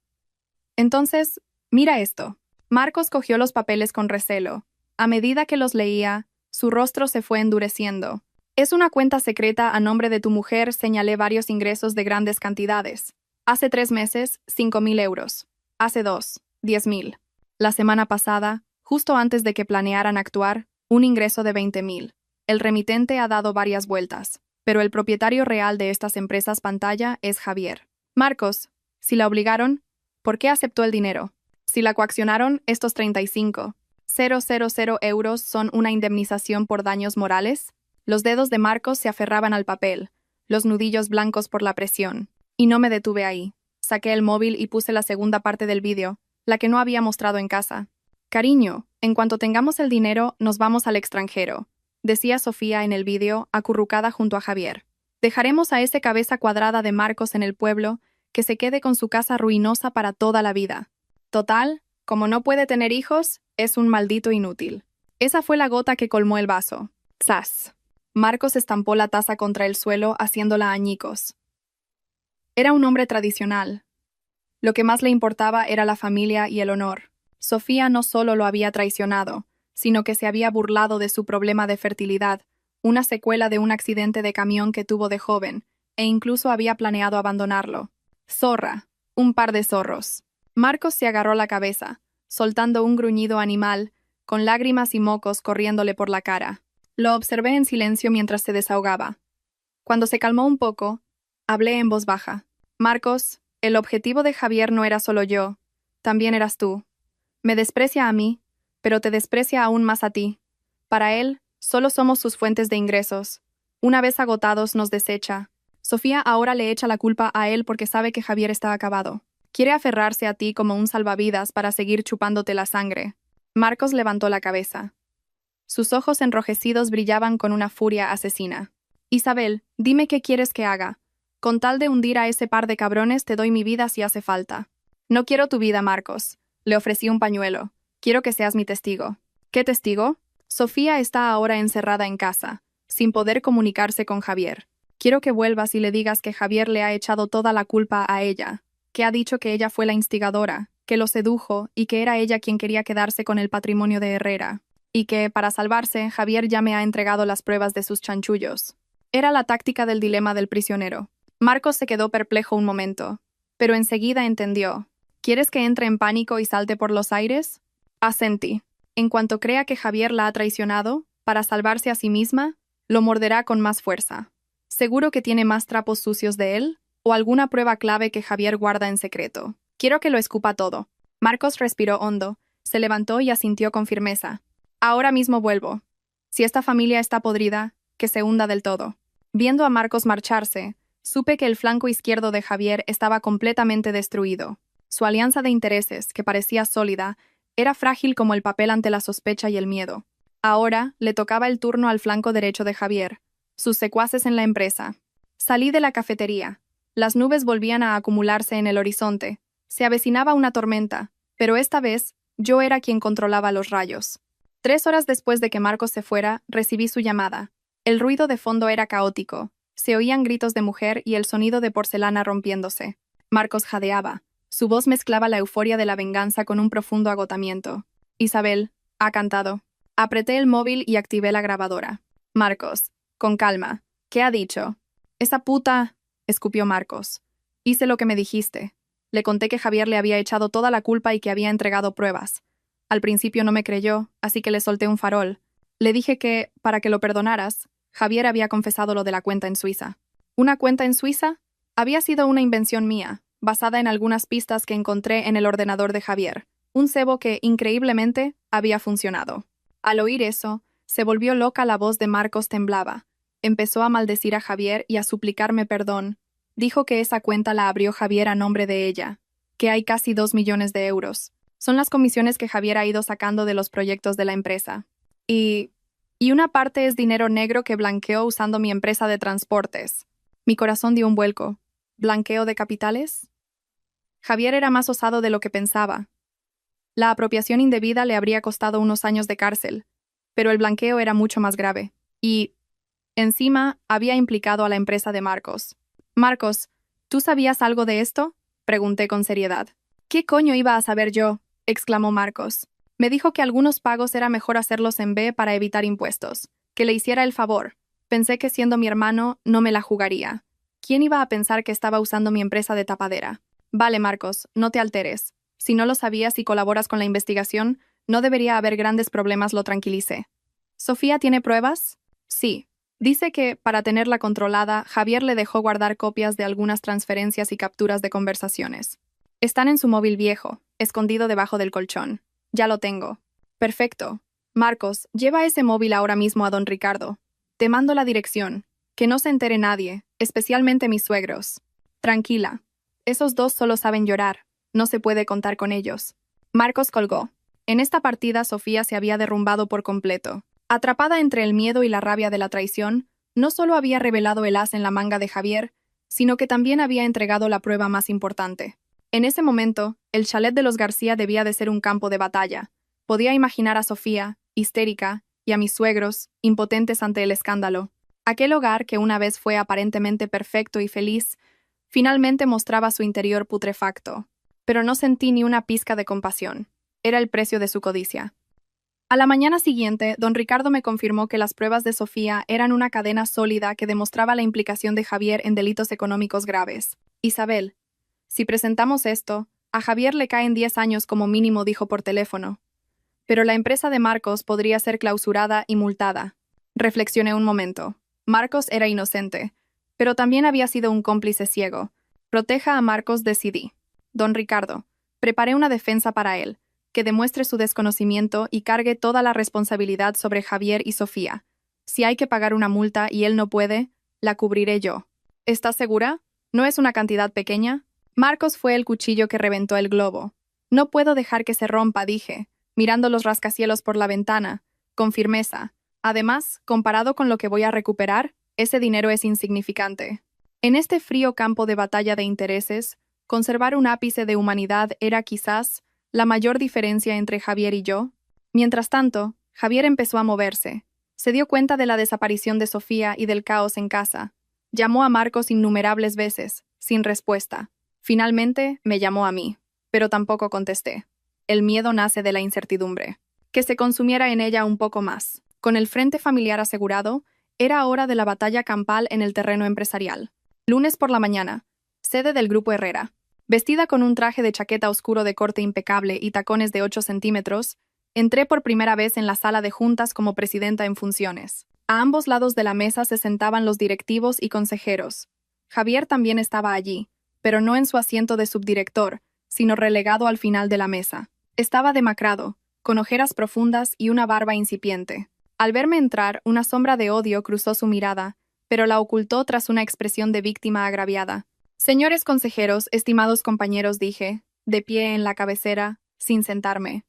Entonces, mira esto. Marcos cogió los papeles con recelo. A medida que los leía, su rostro se fue endureciendo. Es una cuenta secreta a nombre de tu mujer, señalé varios ingresos de grandes cantidades. Hace 3 meses, 5.000 euros. Hace 2, 10.000. La semana pasada, justo antes de que planearan actuar, un ingreso de 20.000. El remitente ha dado varias vueltas, pero el propietario real de estas empresas pantalla es Javier. Marcos, si la obligaron, ¿por qué aceptó el dinero? Si la coaccionaron, estos 35.000 euros son una indemnización por daños morales. Los dedos de Marcos se aferraban al papel, los nudillos blancos por la presión. Y no me detuve ahí. Saqué el móvil y puse la segunda parte del vídeo, la que no había mostrado en casa. Cariño, en cuanto tengamos el dinero, nos vamos al extranjero, decía Sofía en el vídeo, acurrucada junto a Javier. Dejaremos a ese cabeza cuadrada de Marcos en el pueblo, que se quede con su casa ruinosa para toda la vida. Total, como no puede tener hijos, es un maldito inútil. Esa fue la gota que colmó el vaso. ¡Zas! Marcos estampó la taza contra el suelo, haciéndola añicos. Era un hombre tradicional. Lo que más le importaba era la familia y el honor. Sofía no solo lo había traicionado, sino que se había burlado de su problema de fertilidad, una secuela de un accidente de camión que tuvo de joven, e incluso había planeado abandonarlo. Zorra, un par de zorros. Marcos se agarró la cabeza, soltando un gruñido animal, con lágrimas y mocos corriéndole por la cara. Lo observé en silencio mientras se desahogaba. Cuando se calmó un poco, hablé en voz baja. Marcos, el objetivo de Javier no era solo yo, también eras tú. Me desprecia a mí, pero te desprecia aún más a ti. Para él, solo somos sus fuentes de ingresos. Una vez agotados, nos desecha. Sofía ahora le echa la culpa a él porque sabe que Javier está acabado. Quiere aferrarse a ti como un salvavidas para seguir chupándote la sangre. Marcos levantó la cabeza. Sus ojos enrojecidos brillaban con una furia asesina. Isabel, dime qué quieres que haga. Con tal de hundir a ese par de cabrones te doy mi vida si hace falta. No quiero tu vida, Marcos. Le ofrecí un pañuelo. Quiero que seas mi testigo. ¿Qué testigo? Sofía está ahora encerrada en casa, sin poder comunicarse con Javier. Quiero que vuelvas y le digas que Javier le ha echado toda la culpa a ella, que ha dicho que ella fue la instigadora, que lo sedujo y que era ella quien quería quedarse con el patrimonio de Herrera, y que, para salvarse, Javier ya me ha entregado las pruebas de sus chanchullos. Era la táctica del dilema del prisionero. Marcos se quedó perplejo un momento, pero enseguida entendió. ¿Quieres que entre en pánico y salte por los aires? Asentí. En cuanto crea que Javier la ha traicionado, para salvarse a sí misma, lo morderá con más fuerza. ¿Seguro que tiene más trapos sucios de él? ¿O alguna prueba clave que Javier guarda en secreto? Quiero que lo escupa todo. Marcos respiró hondo, se levantó y asintió con firmeza. Ahora mismo vuelvo. Si esta familia está podrida, que se hunda del todo. Viendo a Marcos marcharse, supe que el flanco izquierdo de Javier estaba completamente destruido. Su alianza de intereses, que parecía sólida, era frágil como el papel ante la sospecha y el miedo. Ahora le tocaba el turno al flanco derecho de Javier, sus secuaces en la empresa. Salí de la cafetería. Las nubes volvían a acumularse en el horizonte. Se avecinaba una tormenta, pero esta vez yo era quien controlaba los rayos. 3 horas después de que Marcos se fuera, recibí su llamada. El ruido de fondo era caótico. Se oían gritos de mujer y el sonido de porcelana rompiéndose. Marcos jadeaba. Su voz mezclaba la euforia de la venganza con un profundo agotamiento. Isabel, ha cantado. Apreté el móvil y activé la grabadora. Marcos, con calma. ¿Qué ha dicho? Esa puta, escupió Marcos. Hice lo que me dijiste. Le conté que Javier le había echado toda la culpa y que había entregado pruebas. Al principio no me creyó, así que le solté un farol. Le dije que, para que lo perdonaras, Javier había confesado lo de la cuenta en Suiza. ¿Una cuenta en Suiza? Había sido una invención mía, basada en algunas pistas que encontré en el ordenador de Javier, un cebo que, increíblemente, había funcionado. Al oír eso, se volvió loca, la voz de Marcos temblaba. Empezó a maldecir a Javier y a suplicarme perdón. Dijo que esa cuenta la abrió Javier a nombre de ella, que hay casi 2 millones de euros. Son las comisiones que Javier ha ido sacando de los proyectos de la empresa. Y Y una parte es dinero negro que blanqueó usando mi empresa de transportes. Mi corazón dio un vuelco. ¿Blanqueo de capitales? Javier era más osado de lo que pensaba. La apropiación indebida le habría costado unos años de cárcel, pero el blanqueo era mucho más grave. Y, encima, había implicado a la empresa de Marcos. Marcos, ¿tú sabías algo de esto? Pregunté con seriedad. ¿Qué coño iba a saber yo? Exclamó Marcos. Me dijo que algunos pagos era mejor hacerlos en B para evitar impuestos. Que le hiciera el favor. Pensé que siendo mi hermano no me la jugaría. ¿Quién iba a pensar que estaba usando mi empresa de tapadera? Vale, Marcos, no te alteres. Si no lo sabías y colaboras con la investigación, no debería haber grandes problemas, lo tranquilicé. ¿Sofía tiene pruebas? Sí. Dice que, para tenerla controlada, Javier le dejó guardar copias de algunas transferencias y capturas de conversaciones. Están en su móvil viejo, escondido debajo del colchón. Ya lo tengo. Perfecto. Marcos, lleva ese móvil ahora mismo a don Ricardo. Te mando la dirección. Que no se entere nadie, especialmente mis suegros. Tranquila. Esos dos solo saben llorar. No se puede contar con ellos. Marcos colgó. En esta partida Sofía se había derrumbado por completo. Atrapada entre el miedo y la rabia de la traición, no solo había revelado el as en la manga de Javier, sino que también había entregado la prueba más importante. En ese momento, el chalet de los García debía de ser un campo de batalla. Podía imaginar a Sofía, histérica, y a mis suegros, impotentes ante el escándalo. Aquel hogar que una vez fue aparentemente perfecto y feliz, finalmente mostraba su interior putrefacto. Pero no sentí ni una pizca de compasión. Era el precio de su codicia. A la mañana siguiente, don Ricardo me confirmó que las pruebas de Sofía eran una cadena sólida que demostraba la implicación de Javier en delitos económicos graves. Isabel, si presentamos esto, a Javier le caen 10 años como mínimo, dijo por teléfono. Pero la empresa de Marcos podría ser clausurada y multada. Reflexioné un momento. Marcos era inocente, pero también había sido un cómplice ciego. Proteja a Marcos, decidí. Don Ricardo, preparé una defensa para él, que demuestre su desconocimiento y cargue toda la responsabilidad sobre Javier y Sofía. Si hay que pagar una multa y él no puede, la cubriré yo. ¿Estás segura? ¿No es una cantidad pequeña? Marcos fue el cuchillo que reventó el globo. No puedo dejar que se rompa, dije, mirando los rascacielos por la ventana, con firmeza. Además, comparado con lo que voy a recuperar, ese dinero es insignificante. En este frío campo de batalla de intereses, conservar un ápice de humanidad era quizás la mayor diferencia entre Javier y yo. Mientras tanto, Javier empezó a moverse. Se dio cuenta de la desaparición de Sofía y del caos en casa. Llamó a Marcos innumerables veces, sin respuesta. Finalmente, me llamó a mí, pero tampoco contesté. El miedo nace de la incertidumbre. Que se consumiera en ella un poco más. Con el frente familiar asegurado, era hora de la batalla campal en el terreno empresarial. Lunes por la mañana. Sede del Grupo Herrera. Vestida con un traje de chaqueta oscuro de corte impecable y tacones de 8 centímetros, entré por primera vez en la sala de juntas como presidenta en funciones. A ambos lados de la mesa se sentaban los directivos y consejeros. Javier también estaba allí, pero no en su asiento de subdirector, sino relegado al final de la mesa. Estaba demacrado, con ojeras profundas y una barba incipiente. Al verme entrar, una sombra de odio cruzó su mirada, pero la ocultó tras una expresión de víctima agraviada. Señores consejeros, estimados compañeros, dije, de pie en la cabecera, sin sentarme.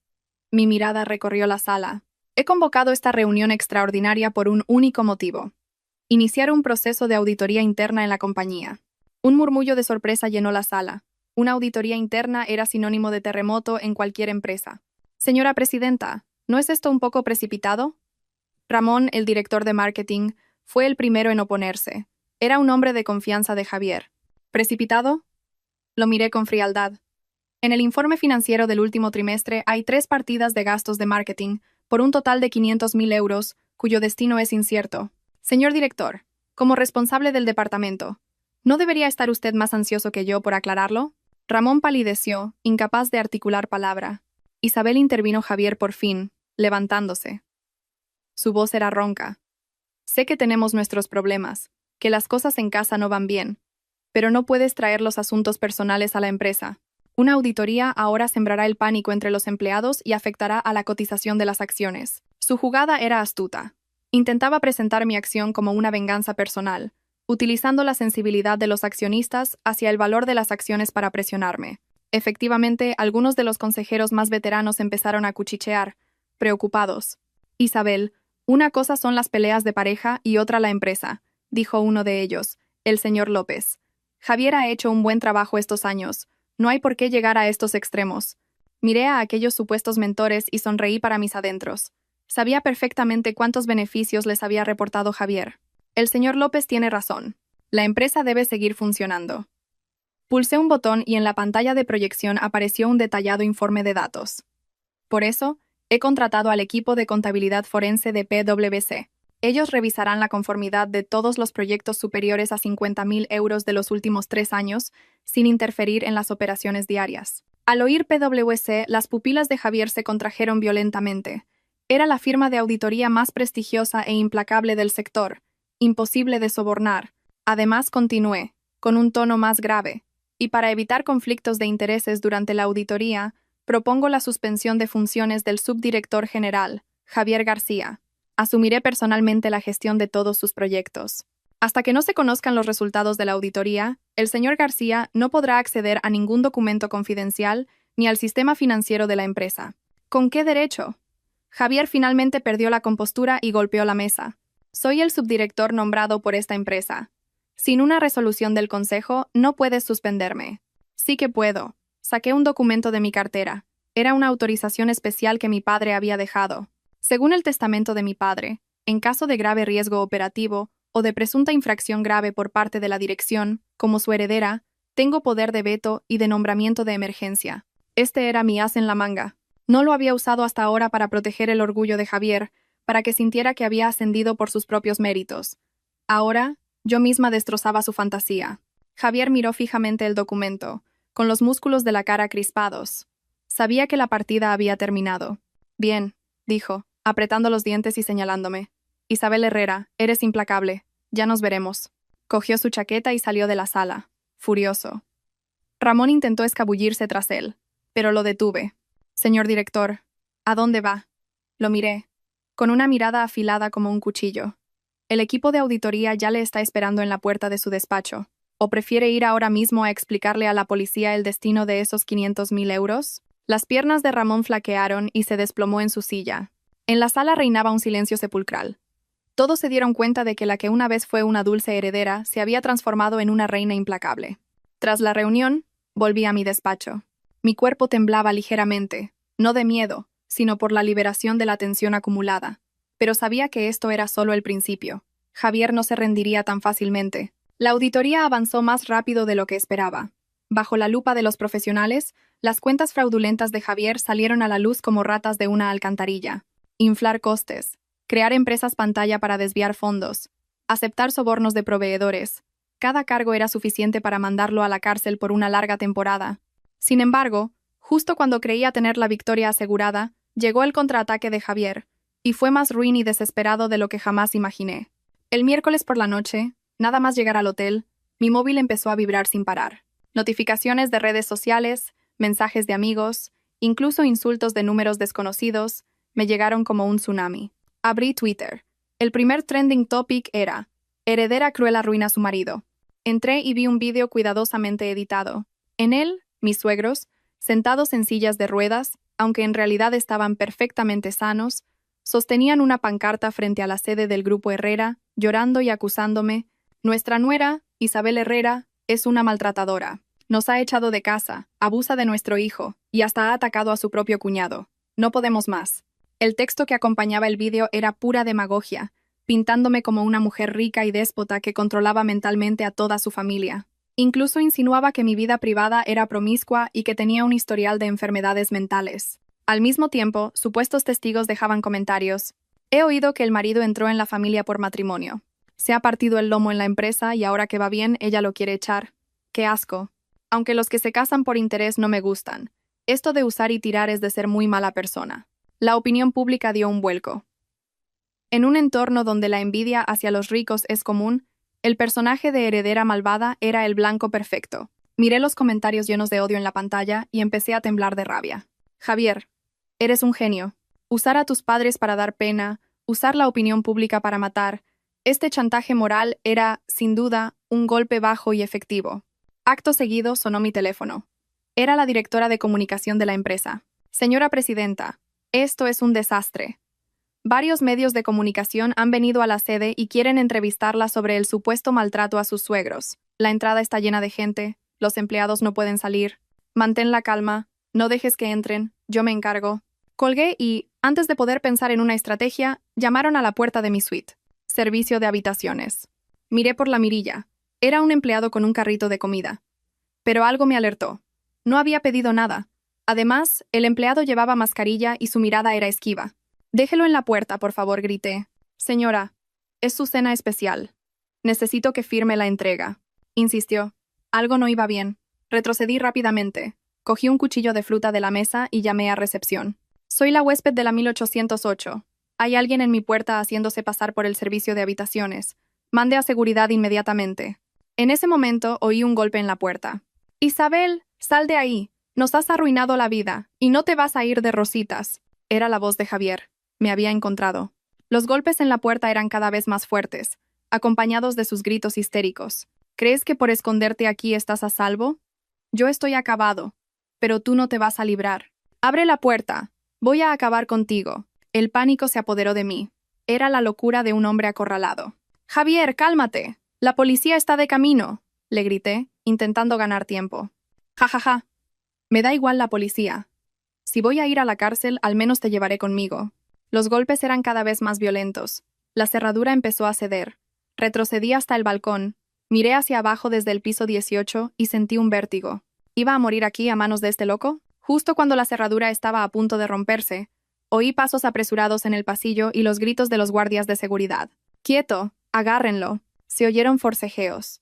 Mi mirada recorrió la sala. He convocado esta reunión extraordinaria por un único motivo: iniciar un proceso de auditoría interna en la compañía. Un murmullo de sorpresa llenó la sala. Una auditoría interna era sinónimo de terremoto en cualquier empresa. Señora presidenta, ¿no es esto un poco precipitado? Ramón, el director de marketing, fue el primero en oponerse. Era un hombre de confianza de Javier. ¿Precipitado? Lo miré con frialdad. En el informe financiero del último trimestre hay 3 partidas de gastos de marketing, por un total de 500.000 euros, cuyo destino es incierto. Señor director, como responsable del departamento, ¿no debería estar usted más ansioso que yo por aclararlo? Ramón palideció, incapaz de articular palabra. Isabel, intervino Javier por fin, levantándose. Su voz era ronca. Sé que tenemos nuestros problemas, que las cosas en casa no van bien, pero no puedes traer los asuntos personales a la empresa. Una auditoría ahora sembrará el pánico entre los empleados y afectará a la cotización de las acciones. Su jugada era astuta. Intentaba presentar mi acción como una venganza personal, utilizando la sensibilidad de los accionistas hacia el valor de las acciones para presionarme. Efectivamente, algunos de los consejeros más veteranos empezaron a cuchichear, preocupados. Isabel, Una cosa son las peleas de pareja y otra la empresa, dijo uno de ellos, el señor López. Javier ha hecho un buen trabajo estos años. No hay por qué llegar a estos extremos. Miré a aquellos supuestos mentores y sonreí para mis adentros. Sabía perfectamente cuántos beneficios les había reportado Javier. El señor López tiene razón. La empresa debe seguir funcionando. Pulsé un botón y en la pantalla de proyección apareció un detallado informe de datos. Por eso, he contratado al equipo de contabilidad forense de PwC. Ellos revisarán la conformidad de todos los proyectos superiores a 50.000 euros de los últimos 3 años, sin interferir en las operaciones diarias. Al oír PwC, las pupilas de Javier se contrajeron violentamente. Era la firma de auditoría más prestigiosa e implacable del sector, imposible de sobornar. Además, continué, con un tono más grave, y para evitar conflictos de intereses durante la auditoría, propongo la suspensión de funciones del subdirector general, Javier García. Asumiré personalmente la gestión de todos sus proyectos. Hasta que no se conozcan los resultados de la auditoría, el señor García no podrá acceder a ningún documento confidencial ni al sistema financiero de la empresa. ¿Con qué derecho? Javier finalmente perdió la compostura y golpeó la mesa. Soy el subdirector nombrado por esta empresa. Sin una resolución del consejo, no puedes suspenderme. Sí que puedo. Saqué un documento de mi cartera. Era una autorización especial que mi padre había dejado. Según el testamento de mi padre, en caso de grave riesgo operativo o de presunta infracción grave por parte de la dirección, como su heredera, tengo poder de veto y de nombramiento de emergencia. Este era mi as en la manga. No lo había usado hasta ahora para proteger el orgullo de Javier, para que sintiera que había ascendido por sus propios méritos. Ahora, yo misma destrozaba su fantasía. Javier miró fijamente el documento, con los músculos de la cara crispados. Sabía que la partida había terminado. Bien, dijo, apretando los dientes y señalándome. Isabel Herrera, eres implacable. Ya nos veremos. Cogió su chaqueta y salió de la sala, furioso. Ramón intentó escabullirse tras él, pero lo detuve. Señor director, ¿a dónde va? Lo miré, con una mirada afilada como un cuchillo. El equipo de auditoría ya le está esperando en la puerta de su despacho. ¿O prefiere ir ahora mismo a explicarle a la policía el destino de esos 500.000 euros? Las piernas de Ramón flaquearon y se desplomó en su silla. En la sala reinaba un silencio sepulcral. Todos se dieron cuenta de que la que una vez fue una dulce heredera se había transformado en una reina implacable. Tras la reunión, volví a mi despacho. Mi cuerpo temblaba ligeramente, no de miedo, sino por la liberación de la tensión acumulada. Pero sabía que esto era solo el principio. Javier no se rendiría tan fácilmente. La auditoría avanzó más rápido de lo que esperaba. Bajo la lupa de los profesionales, las cuentas fraudulentas de Javier salieron a la luz como ratas de una alcantarilla. Inflar costes, crear empresas pantalla para desviar fondos, aceptar sobornos de proveedores. Cada cargo era suficiente para mandarlo a la cárcel por una larga temporada. Sin embargo, justo cuando creía tener la victoria asegurada, llegó el contraataque de Javier, y fue más ruin y desesperado de lo que jamás imaginé. El miércoles por la noche, nada más llegar al hotel, mi móvil empezó a vibrar sin parar. Notificaciones de redes sociales, mensajes de amigos, incluso insultos de números desconocidos, me llegaron como un tsunami. Abrí Twitter. El primer trending topic era: heredera cruel arruina a su marido. Entré y vi un vídeo cuidadosamente editado. En él, mis suegros, sentados en sillas de ruedas, aunque en realidad estaban perfectamente sanos, sostenían una pancarta frente a la sede del Grupo Herrera, llorando y acusándome: nuestra nuera, Isabel Herrera, es una maltratadora. Nos ha echado de casa, abusa de nuestro hijo, y hasta ha atacado a su propio cuñado. No podemos más. El texto que acompañaba el vídeo era pura demagogia, pintándome como una mujer rica y déspota que controlaba mentalmente a toda su familia. Incluso insinuaba que mi vida privada era promiscua y que tenía un historial de enfermedades mentales. Al mismo tiempo, supuestos testigos dejaban comentarios. He oído que el marido entró en la familia por matrimonio. Se ha partido el lomo en la empresa y ahora que va bien, ella lo quiere echar. ¡Qué asco! Aunque los que se casan por interés no me gustan. Esto de usar y tirar es de ser muy mala persona. La opinión pública dio un vuelco. En un entorno donde la envidia hacia los ricos es común, el personaje de heredera malvada era el blanco perfecto. Miré los comentarios llenos de odio en la pantalla y empecé a temblar de rabia. Javier, eres un genio. Usar a tus padres para dar pena, usar la opinión pública para matar. Este chantaje moral era, sin duda, un golpe bajo y efectivo. Acto seguido sonó mi teléfono. Era la directora de comunicación de la empresa. Señora presidenta, esto es un desastre. Varios medios de comunicación han venido a la sede y quieren entrevistarla sobre el supuesto maltrato a sus suegros. La entrada está llena de gente, los empleados no pueden salir. Mantén la calma, no dejes que entren, yo me encargo. Colgué y, antes de poder pensar en una estrategia, llamaron a la puerta de mi suite. Servicio de habitaciones. Miré por la mirilla. Era un empleado con un carrito de comida. Pero algo me alertó. No había pedido nada. Además, el empleado llevaba mascarilla y su mirada era esquiva. «Déjelo en la puerta, por favor», grité. «Señora, es su cena especial. Necesito que firme la entrega», insistió. Algo no iba bien. Retrocedí rápidamente. Cogí un cuchillo de fruta de la mesa y llamé a recepción. «Soy la huésped de la 1808. Hay alguien en mi puerta haciéndose pasar por el servicio de habitaciones. Mande a seguridad inmediatamente». En ese momento oí un golpe en la puerta. «Isabel, sal de ahí. Nos has arruinado la vida, y no te vas a ir de rositas». Era la voz de Javier. Me había encontrado. Los golpes en la puerta eran cada vez más fuertes, acompañados de sus gritos histéricos. «¿Crees que por esconderte aquí estás a salvo? Yo estoy acabado, pero tú no te vas a librar. Abre la puerta. Voy a acabar contigo». El pánico se apoderó de mí. Era la locura de un hombre acorralado. «Javier, cálmate. La policía está de camino», le grité, intentando ganar tiempo. «Ja, ja, ja. Me da igual la policía. Si voy a ir a la cárcel, al menos te llevaré conmigo». Los golpes eran cada vez más violentos. La cerradura empezó a ceder. Retrocedí hasta el balcón. Miré hacia abajo desde el piso 18 y sentí un vértigo. ¿Iba a morir aquí a manos de este loco? Justo cuando la cerradura estaba a punto de romperse, oí pasos apresurados en el pasillo y los gritos de los guardias de seguridad. «¡Quieto! ¡Agárrenlo!». Se oyeron forcejeos.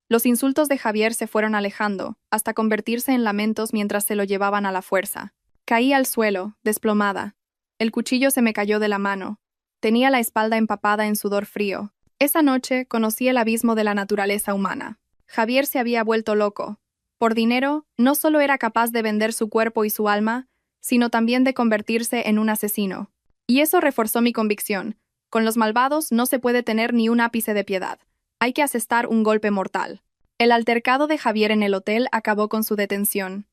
Los insultos de Javier se fueron alejando, hasta convertirse en lamentos mientras se lo llevaban a la fuerza. Caí al suelo, desplomada. El cuchillo se me cayó de la mano. Tenía la espalda empapada en sudor frío. Esa noche conocí el abismo de la naturaleza humana. Javier se había vuelto loco. Por dinero, no solo era capaz de vender su cuerpo y su alma, sino también de convertirse en un asesino. Y eso reforzó mi convicción. Con los malvados no se puede tener ni un ápice de piedad. Hay que asestar un golpe mortal. El altercado de Javier en el hotel acabó con su detención.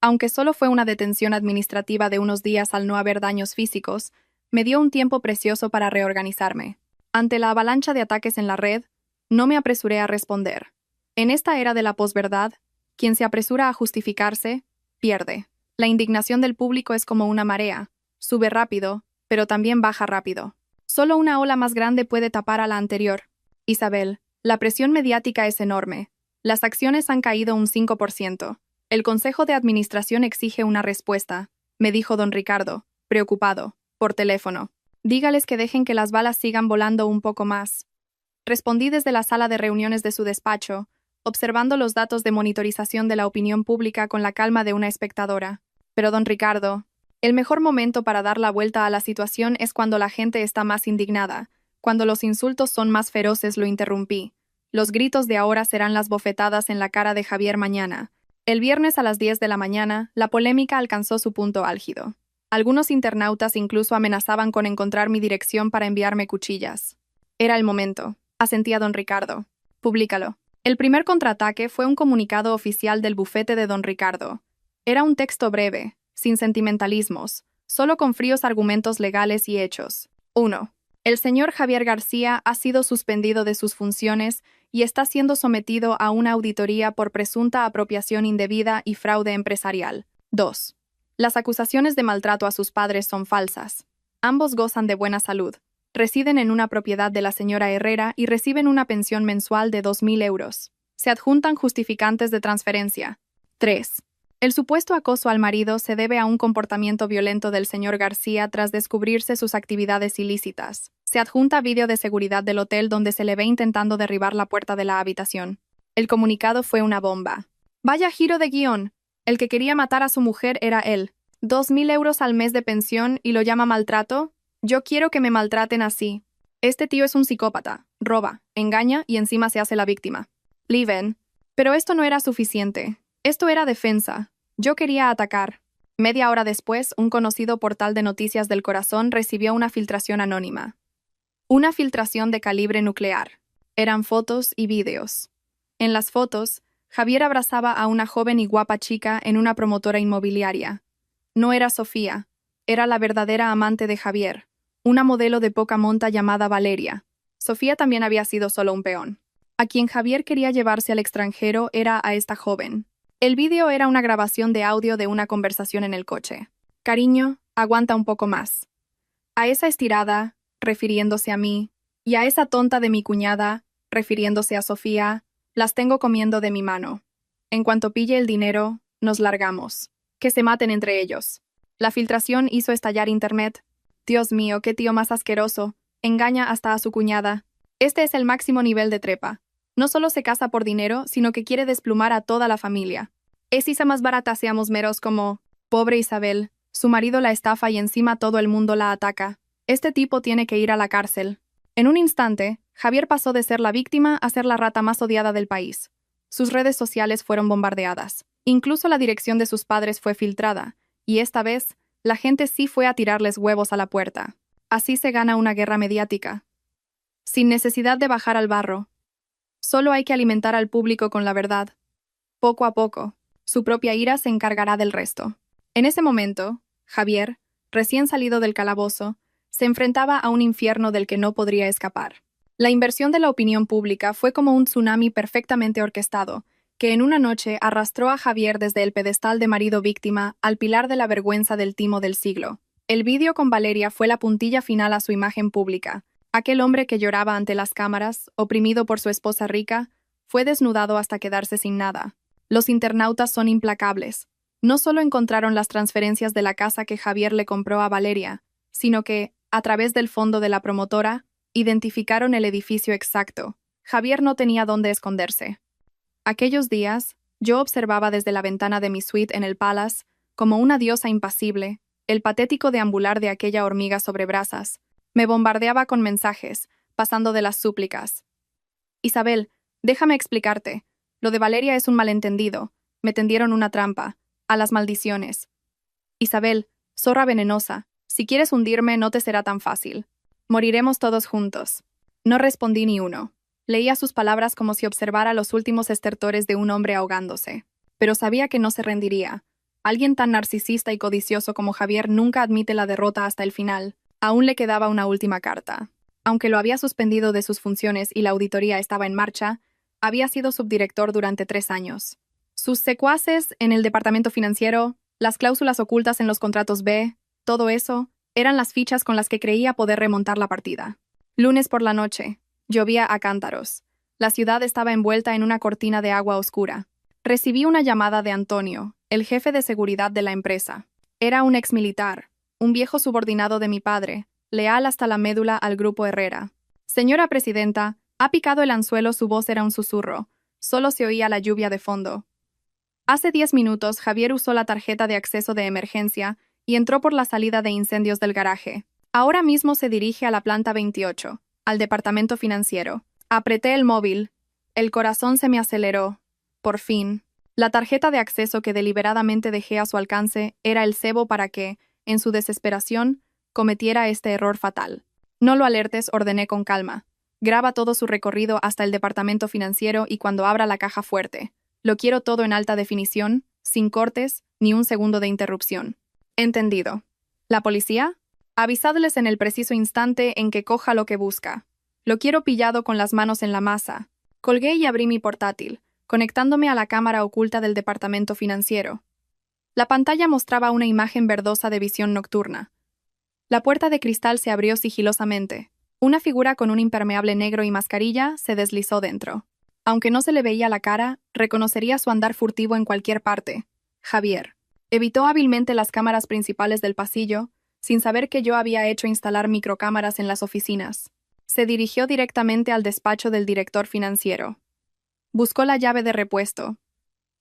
Aunque solo fue una detención administrativa de unos días al no haber daños físicos, me dio un tiempo precioso para reorganizarme. Ante la avalancha de ataques en la red, no me apresuré a responder. En esta era de la posverdad, quien se apresura a justificarse, pierde. La indignación del público es como una marea. Sube rápido, pero también baja rápido. Solo una ola más grande puede tapar a la anterior. Isabel, la presión mediática es enorme. Las acciones han caído un 5%. El Consejo de Administración exige una respuesta, me dijo don Ricardo, preocupado, por teléfono. Dígales que dejen que las balas sigan volando un poco más. Respondí desde la sala de reuniones de su despacho, observando los datos de monitorización de la opinión pública con la calma de una espectadora. Pero don Ricardo, el mejor momento para dar la vuelta a la situación es cuando la gente está más indignada. Cuando los insultos son más feroces, lo interrumpí. Los gritos de ahora serán las bofetadas en la cara de Javier mañana. El viernes a las 10 de la mañana, la polémica alcanzó su punto álgido. Algunos internautas incluso amenazaban con encontrar mi dirección para enviarme cuchillas. Era el momento, asentía don Ricardo. Publícalo. El primer contraataque fue un comunicado oficial del bufete de don Ricardo. Era un texto breve, sin sentimentalismos, solo con fríos argumentos legales y hechos. 1. El señor Javier García ha sido suspendido de sus funciones y está siendo sometido a una auditoría por presunta apropiación indebida y fraude empresarial. 2. Las acusaciones de maltrato a sus padres son falsas. Ambos gozan de buena salud. Residen en una propiedad de la señora Herrera y reciben una pensión mensual de 2.000 euros. Se adjuntan justificantes de transferencia. 3. El supuesto acoso al marido se debe a un comportamiento violento del señor García tras descubrirse sus actividades ilícitas. Se adjunta vídeo de seguridad del hotel donde se le ve intentando derribar la puerta de la habitación. El comunicado fue una bomba. Vaya giro de guión. El que quería matar a su mujer era él. 2.000 euros al mes de pensión y lo llama maltrato. Yo quiero que me maltraten así. Este tío es un psicópata. Roba, engaña y encima se hace la víctima. Leven. Pero esto no era suficiente. Esto era defensa. Yo quería atacar. Media hora después, un conocido portal de noticias del corazón recibió una filtración anónima. Una filtración de calibre nuclear. Eran fotos y vídeos. En las fotos, Javier abrazaba a una joven y guapa chica en una promotora inmobiliaria. No era Sofía, era la verdadera amante de Javier, una modelo de poca monta llamada Valeria. Sofía también había sido solo un peón. A quien Javier quería llevarse al extranjero era a esta joven. El vídeo era una grabación de audio de una conversación en el coche. Cariño, aguanta un poco más. A esa estirada, refiriéndose a mí, y a esa tonta de mi cuñada, refiriéndose a Sofía, las tengo comiendo de mi mano. En cuanto pille el dinero, nos largamos. Que se maten entre ellos. La filtración hizo estallar Internet. Dios mío, qué tío más asqueroso. Engaña hasta a su cuñada. Este es el máximo nivel de trepa. No solo se casa por dinero, sino que quiere desplumar a toda la familia. Es isa más barata seamos meros como, pobre Isabel, su marido la estafa y encima todo el mundo la ataca. Este tipo tiene que ir a la cárcel. En un instante, Javier pasó de ser la víctima a ser la rata más odiada del país. Sus redes sociales fueron bombardeadas. Incluso la dirección de sus padres fue filtrada, y esta vez, la gente sí fue a tirarles huevos a la puerta. Así se gana una guerra mediática. Sin necesidad de bajar al barro. Solo hay que alimentar al público con la verdad. Poco a poco, su propia ira se encargará del resto. En ese momento, Javier, recién salido del calabozo, se enfrentaba a un infierno del que no podría escapar. La inversión de la opinión pública fue como un tsunami perfectamente orquestado, que en una noche arrastró a Javier desde el pedestal de marido víctima al pilar de la vergüenza del timo del siglo. El vídeo con Valeria fue la puntilla final a su imagen pública. Aquel hombre que lloraba ante las cámaras, oprimido por su esposa rica, fue desnudado hasta quedarse sin nada. Los internautas son implacables. No solo encontraron las transferencias de la casa que Javier le compró a Valeria, sino que, a través del fondo de la promotora, identificaron el edificio exacto. Javier no tenía dónde esconderse. Aquellos días, yo observaba desde la ventana de mi suite en el Palace, como una diosa impasible, el patético deambular de aquella hormiga sobre brasas. Me bombardeaba con mensajes, pasando de las súplicas. Isabel, déjame explicarte. Lo de Valeria es un malentendido. Me tendieron una trampa. A las maldiciones. Isabel, zorra venenosa, si quieres hundirme no te será tan fácil. Moriremos todos juntos. No respondí ni uno. Leía sus palabras como si observara los últimos estertores de un hombre ahogándose. Pero sabía que no se rendiría. Alguien tan narcisista y codicioso como Javier nunca admite la derrota hasta el final. Aún le quedaba una última carta. Aunque lo había suspendido de sus funciones y la auditoría estaba en marcha, había sido subdirector durante 3 años. Sus secuaces en el departamento financiero, las cláusulas ocultas en los contratos B, todo eso, eran las fichas con las que creía poder remontar la partida. Lunes por la noche. Llovía a cántaros. La ciudad estaba envuelta en una cortina de agua oscura. Recibí una llamada de Antonio, el jefe de seguridad de la empresa. Era un exmilitar, un viejo subordinado de mi padre, leal hasta la médula al grupo Herrera. Señora presidenta, ha picado el anzuelo, su voz era un susurro. Solo se oía la lluvia de fondo. Hace 10 minutos, Javier usó la tarjeta de acceso de emergencia y entró por la salida de incendios del garaje. Ahora mismo se dirige a la planta 28, al departamento financiero. Apreté el móvil. El corazón se me aceleró. Por fin. La tarjeta de acceso que deliberadamente dejé a su alcance era el cebo para que, en su desesperación, cometiera este error fatal. No lo alertes, ordené con calma. Graba todo su recorrido hasta el departamento financiero y cuando abra la caja fuerte. Lo quiero todo en alta definición, sin cortes, ni un segundo de interrupción. Entendido. ¿La policía? Avisadles en el preciso instante en que coja lo que busca. Lo quiero pillado con las manos en la masa. Colgué y abrí mi portátil, conectándome a la cámara oculta del departamento financiero. La pantalla mostraba una imagen verdosa de visión nocturna. La puerta de cristal se abrió sigilosamente. Una figura con un impermeable negro y mascarilla se deslizó dentro. Aunque no se le veía la cara, reconocería su andar furtivo en cualquier parte. Javier. Evitó hábilmente las cámaras principales del pasillo, sin saber que yo había hecho instalar microcámaras en las oficinas. Se dirigió directamente al despacho del director financiero. Buscó la llave de repuesto.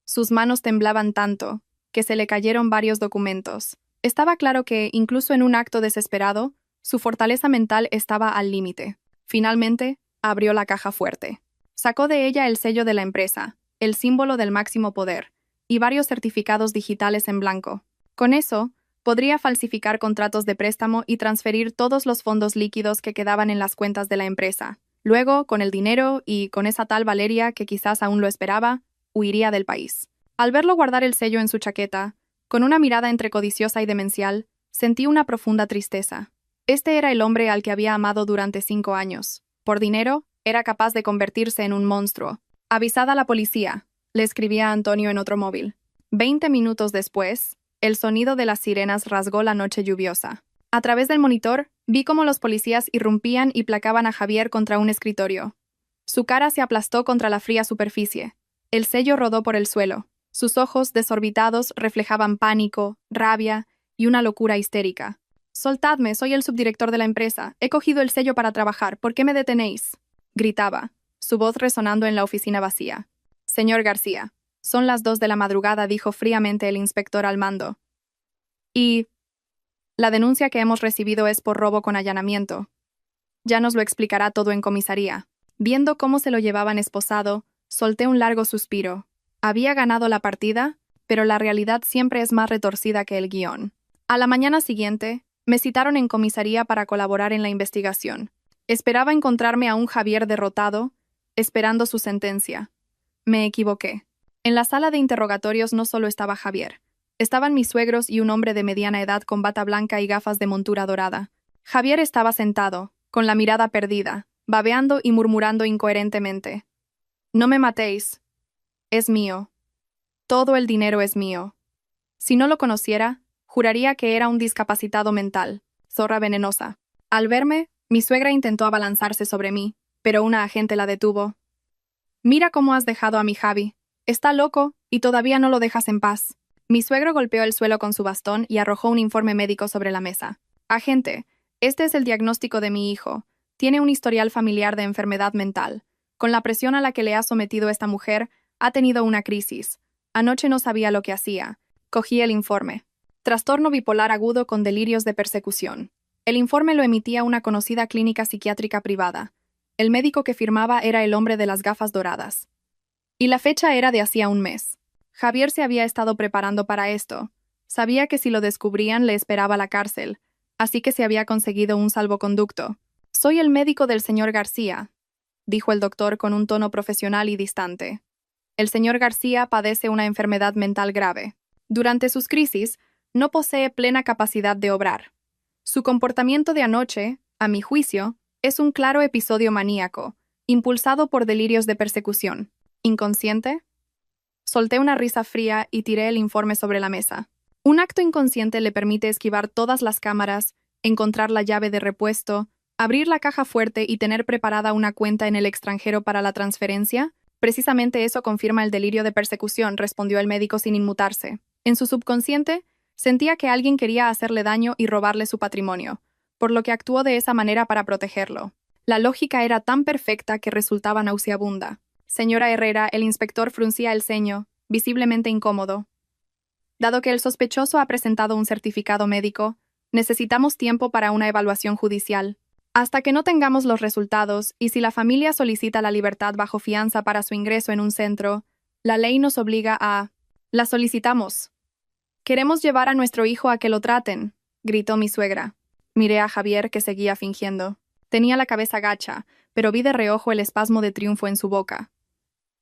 Sus manos temblaban tanto, que se le cayeron varios documentos. Estaba claro que, incluso en un acto desesperado, su fortaleza mental estaba al límite. Finalmente, abrió la caja fuerte. Sacó de ella el sello de la empresa, el símbolo del máximo poder, y varios certificados digitales en blanco. Con eso, podría falsificar contratos de préstamo y transferir todos los fondos líquidos que quedaban en las cuentas de la empresa. Luego, con el dinero y con esa tal Valeria que quizás aún lo esperaba, huiría del país. Al verlo guardar el sello en su chaqueta, con una mirada entre codiciosa y demencial, sentí una profunda tristeza. Este era el hombre al que había amado durante 5 años. Por dinero, era capaz de convertirse en un monstruo. Avisad a la policía, le escribía a Antonio en otro móvil. 20 minutos después, el sonido de las sirenas rasgó la noche lluviosa. A través del monitor, vi cómo los policías irrumpían y placaban a Javier contra un escritorio. Su cara se aplastó contra la fría superficie. El sello rodó por el suelo. Sus ojos desorbitados reflejaban pánico, rabia y una locura histérica. «Soltadme, soy el subdirector de la empresa. He cogido el sello para trabajar. ¿Por qué me detenéis?», gritaba, su voz resonando en la oficina vacía. «Señor García, son las 2 de la madrugada», dijo fríamente el inspector al mando. «Y la denuncia que hemos recibido es por robo con allanamiento. Ya nos lo explicará todo en comisaría». Viendo cómo se lo llevaban esposado, solté un largo suspiro. Había ganado la partida, pero la realidad siempre es más retorcida que el guión. A la mañana siguiente, me citaron en comisaría para colaborar en la investigación. Esperaba encontrarme a un Javier derrotado, esperando su sentencia. Me equivoqué. En la sala de interrogatorios no solo estaba Javier. Estaban mis suegros y un hombre de mediana edad con bata blanca y gafas de montura dorada. Javier estaba sentado, con la mirada perdida, babeando y murmurando incoherentemente. «No me matéis. Es mío. Todo el dinero es mío». Si no lo conociera, juraría que era un discapacitado mental, zorra venenosa. Al verme, mi suegra intentó abalanzarse sobre mí, pero una agente la detuvo. «Mira cómo has dejado a mi Javi. Está loco y todavía no lo dejas en paz». Mi suegro golpeó el suelo con su bastón y arrojó un informe médico sobre la mesa. «Agente, este es el diagnóstico de mi hijo. Tiene un historial familiar de enfermedad mental. Con la presión a la que le ha sometido esta mujer, ha tenido una crisis. Anoche no sabía lo que hacía». Cogí el informe. Trastorno bipolar agudo con delirios de persecución. El informe lo emitía una conocida clínica psiquiátrica privada. El médico que firmaba era el hombre de las gafas doradas. Y la fecha era de hacía un mes. Javier se había estado preparando para esto. Sabía que si lo descubrían le esperaba la cárcel, así que se había conseguido un salvoconducto. «Soy el médico del señor García», dijo el doctor con un tono profesional y distante. «El señor García padece una enfermedad mental grave. Durante sus crisis, no posee plena capacidad de obrar. Su comportamiento de anoche, a mi juicio, es un claro episodio maníaco, impulsado por delirios de persecución. ¿Inconsciente?». Solté una risa fría y tiré el informe sobre la mesa. Un acto inconsciente le permite esquivar todas las cámaras, encontrar la llave de repuesto, abrir la caja fuerte y tener preparada una cuenta en el extranjero para la transferencia. «Precisamente eso confirma el delirio de persecución», respondió el médico sin inmutarse. En su subconsciente, sentía que alguien quería hacerle daño y robarle su patrimonio, por lo que actuó de esa manera para protegerlo. La lógica era tan perfecta que resultaba nauseabunda. «Señora Herrera», el inspector fruncía el ceño, visiblemente incómodo. «Dado que el sospechoso ha presentado un certificado médico, necesitamos tiempo para una evaluación judicial. Hasta que no tengamos los resultados y si la familia solicita la libertad bajo fianza para su ingreso en un centro, la ley nos obliga a... La solicitamos. Queremos llevar a nuestro hijo a que lo traten», gritó mi suegra. Miré a Javier, que seguía fingiendo. Tenía la cabeza gacha, pero vi de reojo el espasmo de triunfo en su boca.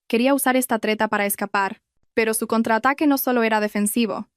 Quería usar esta treta para escapar, pero su contraataque no solo era defensivo.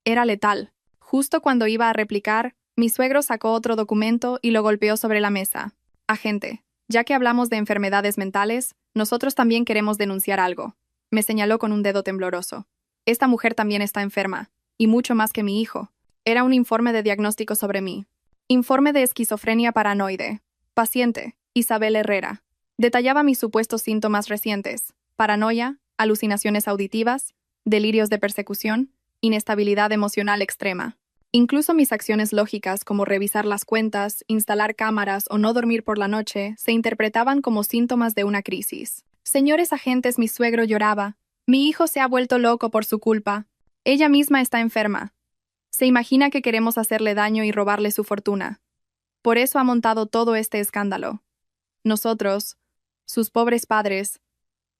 Era letal. Justo cuando iba a replicar, mi suegro sacó otro documento y lo golpeó sobre la mesa. «Agente, ya que hablamos de enfermedades mentales, nosotros también queremos denunciar algo», me señaló con un dedo tembloroso. «Esta mujer también está enferma, y mucho más que mi hijo». Era un informe de diagnóstico sobre mí. Informe de esquizofrenia paranoide. Paciente, Isabel Herrera. Detallaba mis supuestos síntomas recientes: paranoia, alucinaciones auditivas, delirios de persecución, inestabilidad emocional extrema. Incluso mis acciones lógicas, como revisar las cuentas, instalar cámaras o no dormir por la noche, se interpretaban como síntomas de una crisis. «Señores agentes», mi suegro lloraba. «Mi hijo se ha vuelto loco por su culpa. Ella misma está enferma. Se imagina que queremos hacerle daño y robarle su fortuna. Por eso ha montado todo este escándalo. Nosotros, sus pobres padres,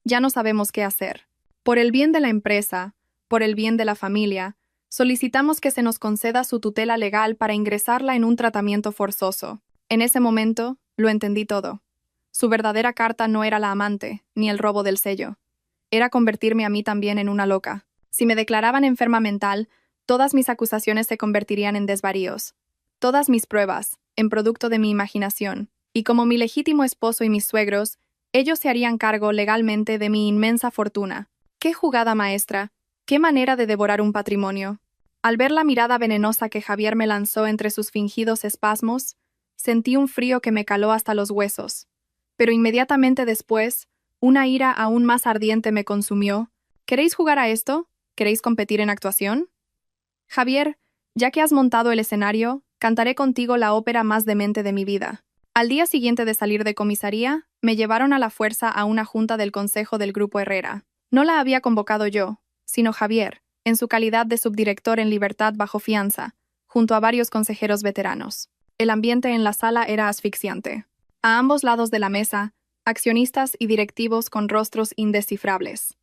ya no sabemos qué hacer. Por el bien de la empresa, por el bien de la familia, solicitamos que se nos conceda su tutela legal para ingresarla en un tratamiento forzoso». En ese momento, lo entendí todo. Su verdadera carta no era la amante, ni el robo del sello. Era convertirme a mí también en una loca. Si me declaraban enferma mental, todas mis acusaciones se convertirían en desvaríos. Todas mis pruebas, en producto de mi imaginación, y como mi legítimo esposo y mis suegros, ellos se harían cargo legalmente de mi inmensa fortuna. ¡Qué jugada maestra! ¡Qué manera de devorar un patrimonio! Al ver la mirada venenosa que Javier me lanzó entre sus fingidos espasmos, sentí un frío que me caló hasta los huesos. Pero inmediatamente después, una ira aún más ardiente me consumió. ¿Queréis jugar a esto? ¿Queréis competir en actuación? Javier, ya que has montado el escenario, cantaré contigo la ópera más demente de mi vida. Al día siguiente de salir de comisaría, me llevaron a la fuerza a una junta del Consejo del Grupo Herrera. No la había convocado yo, sino Javier, en su calidad de subdirector en libertad bajo fianza, junto a varios consejeros veteranos. El ambiente en la sala era asfixiante. A ambos lados de la mesa, accionistas y directivos con rostros indescifrables.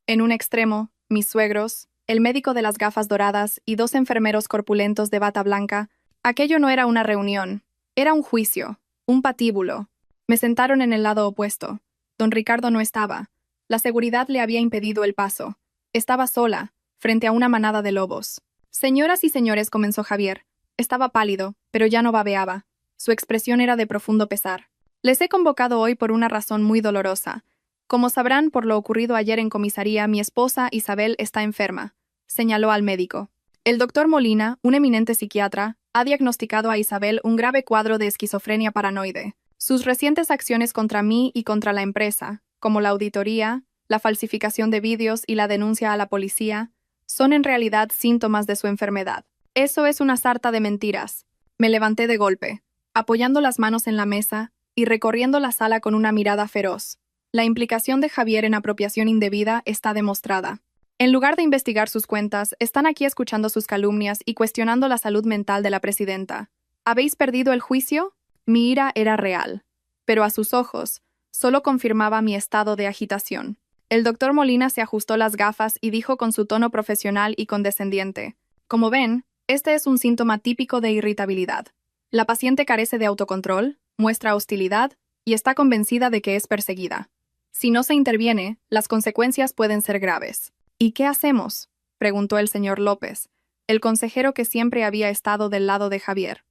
En un extremo, mis suegros, el médico de las gafas doradas y dos enfermeros corpulentos de bata blanca. Aquello no era una reunión, era un juicio, un patíbulo. Me sentaron en el lado opuesto. Don Ricardo no estaba. La seguridad le había impedido el paso. Estaba sola, frente a una manada de lobos. Señoras y señores, comenzó Javier. Estaba pálido, pero ya no babeaba. Su expresión era de profundo pesar. Les he convocado hoy por una razón muy dolorosa. Como sabrán por lo ocurrido ayer en comisaría, mi esposa, Isabel, está enferma, señaló al médico. El doctor Molina, un eminente psiquiatra, ha diagnosticado a Isabel un grave cuadro de esquizofrenia paranoide. Sus recientes acciones contra mí y contra la empresa, como la auditoría, la falsificación de vídeos y la denuncia a la policía, son en realidad síntomas de su enfermedad. Eso es una sarta de mentiras. Me levanté de golpe, apoyando las manos en la mesa y recorriendo la sala con una mirada feroz. La implicación de Javier en apropiación indebida está demostrada. En lugar de investigar sus cuentas, están aquí escuchando sus calumnias y cuestionando la salud mental de la presidenta. ¿Habéis perdido el juicio? Mi ira era real, pero a sus ojos solo confirmaba mi estado de agitación. El doctor Molina se ajustó las gafas y dijo con su tono profesional y condescendiente: Como ven, este es un síntoma típico de irritabilidad. La paciente carece de autocontrol, muestra hostilidad y está convencida de que es perseguida. Si no se interviene, las consecuencias pueden ser graves. ¿Y qué hacemos?, preguntó el señor López, el consejero que siempre había estado del lado de Javier.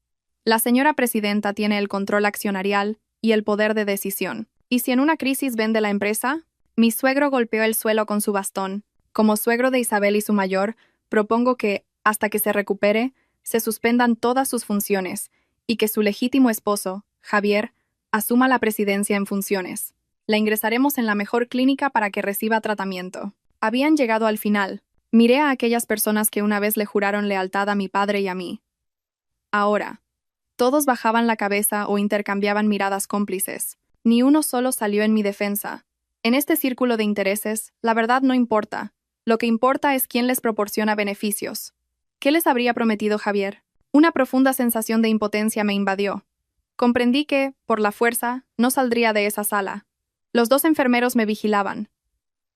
La señora presidenta tiene el control accionarial y el poder de decisión. ¿Y si en una crisis vende la empresa? Mi suegro golpeó el suelo con su bastón. Como suegro de Isabel y su mayor, propongo que, hasta que se recupere, se suspendan todas sus funciones y que su legítimo esposo, Javier, asuma la presidencia en funciones. La ingresaremos en la mejor clínica para que reciba tratamiento. Habían llegado al final. Miré a aquellas personas que una vez le juraron lealtad a mi padre y a mí. Ahora, todos bajaban la cabeza o intercambiaban miradas cómplices. Ni uno solo salió en mi defensa. En este círculo de intereses, la verdad no importa. Lo que importa es quién les proporciona beneficios. ¿Qué les habría prometido Javier? Una profunda sensación de impotencia me invadió. Comprendí que, por la fuerza, no saldría de esa sala. Los dos enfermeros me vigilaban.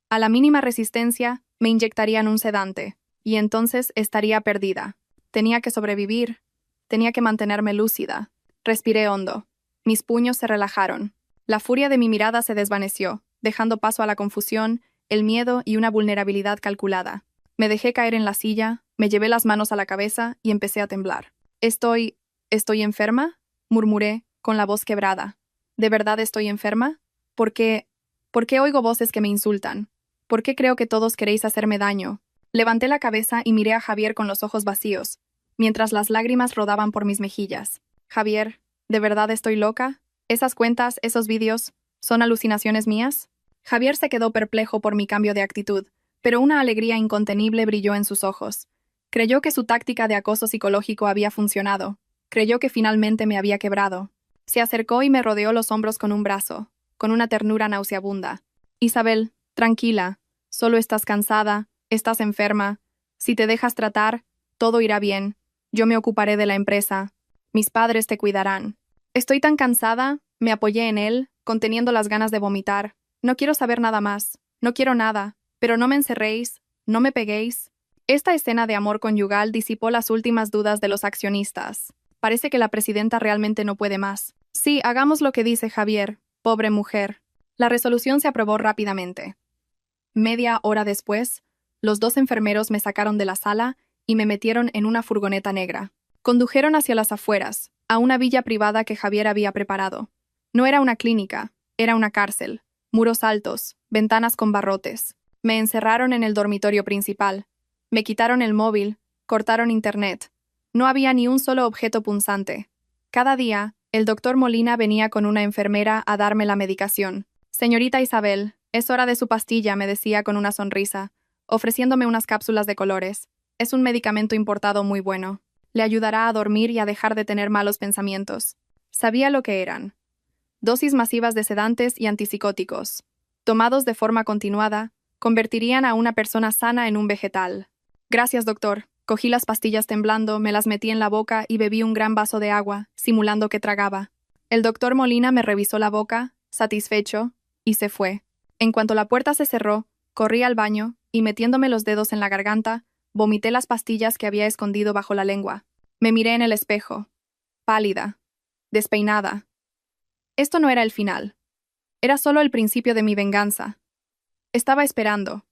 A la mínima resistencia, me inyectarían un sedante, y entonces estaría perdida. Tenía que sobrevivir. Tenía que mantenerme lúcida. Respiré hondo. Mis puños se relajaron. La furia de mi mirada se desvaneció, dejando paso a la confusión, el miedo y una vulnerabilidad calculada. Me dejé caer en la silla, me llevé las manos a la cabeza y empecé a temblar. ¿Estoy enferma?, murmuré, con la voz quebrada. ¿De verdad estoy enferma? ¿Por qué oigo voces que me insultan? ¿Por qué creo que todos queréis hacerme daño? Levanté la cabeza y miré a Javier con los ojos vacíos, mientras las lágrimas rodaban por mis mejillas. Javier, ¿de verdad estoy loca? ¿Esas cuentas, esos vídeos, son alucinaciones mías? Javier se quedó perplejo por mi cambio de actitud, pero una alegría incontenible brilló en sus ojos. Creyó que su táctica de acoso psicológico había funcionado. Creyó que finalmente me había quebrado. Se acercó y me rodeó los hombros con un brazo, con una ternura nauseabunda. Isabel, tranquila, solo estás cansada, estás enferma. Si te dejas tratar, todo irá bien. Yo me ocuparé de la empresa. Mis padres te cuidarán. Estoy tan cansada, me apoyé en él, conteniendo las ganas de vomitar. No quiero saber nada más, no quiero nada, pero no me encerréis, no me peguéis. Esta escena de amor conyugal disipó las últimas dudas de los accionistas. Parece que la presidenta realmente no puede más. Sí, hagamos lo que dice Javier, pobre mujer. La resolución se aprobó rápidamente. Media hora después, los dos enfermeros me sacaron de la sala y me metieron en una furgoneta negra. Condujeron hacia las afueras, a una villa privada que Javier había preparado. No era una clínica, era una cárcel. Muros altos, ventanas con barrotes. Me encerraron en el dormitorio principal. Me quitaron el móvil, cortaron internet. No había ni un solo objeto punzante. Cada día, el doctor Molina venía con una enfermera a darme la medicación. Señorita Isabel, es hora de su pastilla, me decía con una sonrisa, ofreciéndome unas cápsulas de colores. Es un medicamento importado muy bueno. Le ayudará a dormir y a dejar de tener malos pensamientos. Sabía lo que eran. Dosis masivas de sedantes y antipsicóticos. Tomados de forma continuada, convertirían a una persona sana en un vegetal. Gracias, doctor. Cogí las pastillas temblando, me las metí en la boca y bebí un gran vaso de agua, simulando que tragaba. El doctor Molina me revisó la boca, satisfecho, y se fue. En cuanto la puerta se cerró, corrí al baño y, metiéndome los dedos en la garganta, vomité las pastillas que había escondido bajo la lengua. Me miré en el espejo. Pálida. Despeinada. Esto no era el final. Era solo el principio de mi venganza. Estaba esperando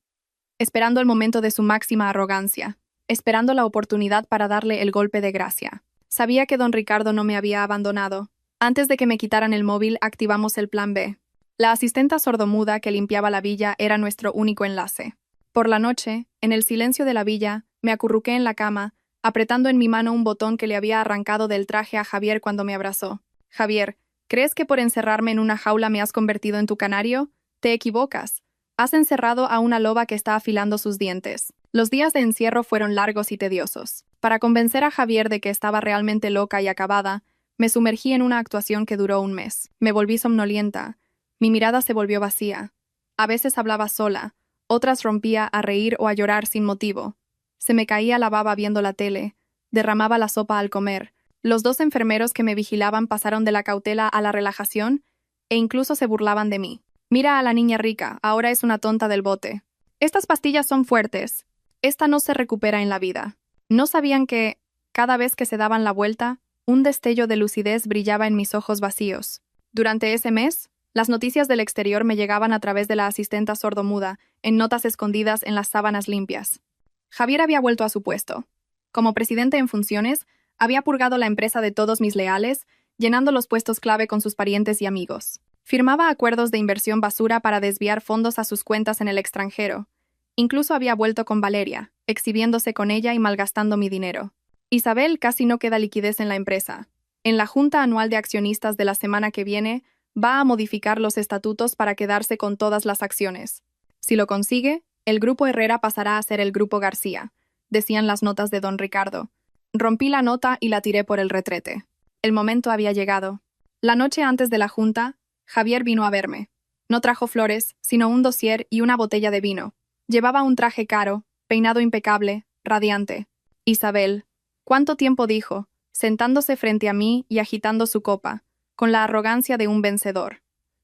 el momento de su máxima arrogancia, esperando la oportunidad para darle el golpe de gracia. Sabía que don Ricardo no me había abandonado. Antes de que me quitaran el móvil, activamos el plan B. La asistenta sordomuda que limpiaba la villa era nuestro único enlace. Por la noche, en el silencio de la villa, me acurruqué en la cama, apretando en mi mano un botón que le había arrancado del traje a Javier cuando me abrazó. Javier, ¿crees que por encerrarme en una jaula me has convertido en tu canario? Te equivocas. Has encerrado a una loba que está afilando sus dientes. Los días de encierro fueron largos y tediosos. Para convencer a Javier de que estaba realmente loca y acabada, me sumergí en una actuación que duró un mes. Me volví somnolienta. Mi mirada se volvió vacía. A veces hablaba sola, otras rompía a reír o a llorar sin motivo. Se me caía la baba viendo la tele, derramaba la sopa al comer. Los dos enfermeros que me vigilaban pasaron de la cautela a la relajación e incluso se burlaban de mí. Mira a la niña rica, ahora es una tonta del bote. Estas pastillas son fuertes. Esta no se recupera en la vida. ¿No sabían que, cada vez que se daban la vuelta, un destello de lucidez brillaba en mis ojos vacíos? Durante ese mes, las noticias del exterior me llegaban a través de la asistenta sordomuda, en notas escondidas en las sábanas limpias. Javier había vuelto a su puesto. Como presidente en funciones, había purgado la empresa de todos mis leales, llenando los puestos clave con sus parientes y amigos. Firmaba acuerdos de inversión basura para desviar fondos a sus cuentas en el extranjero. Incluso había vuelto con Valeria, exhibiéndose con ella y malgastando mi dinero. Isabel casi no queda liquidez en la empresa. En la junta anual de accionistas de la semana que viene, va a modificar los estatutos para quedarse con todas las acciones. Si lo consigue, el Grupo Herrera pasará a ser el Grupo García, decían las notas de don Ricardo. Rompí la nota y la tiré por el retrete. El momento había llegado. La noche antes de la junta, Javier vino a verme. No trajo flores, sino un dossier y una botella de vino. Llevaba un traje caro, peinado impecable, radiante. Isabel, ¿cuánto tiempo? Dijo, sentándose frente a mí y agitando su copa, con la arrogancia de un vencedor.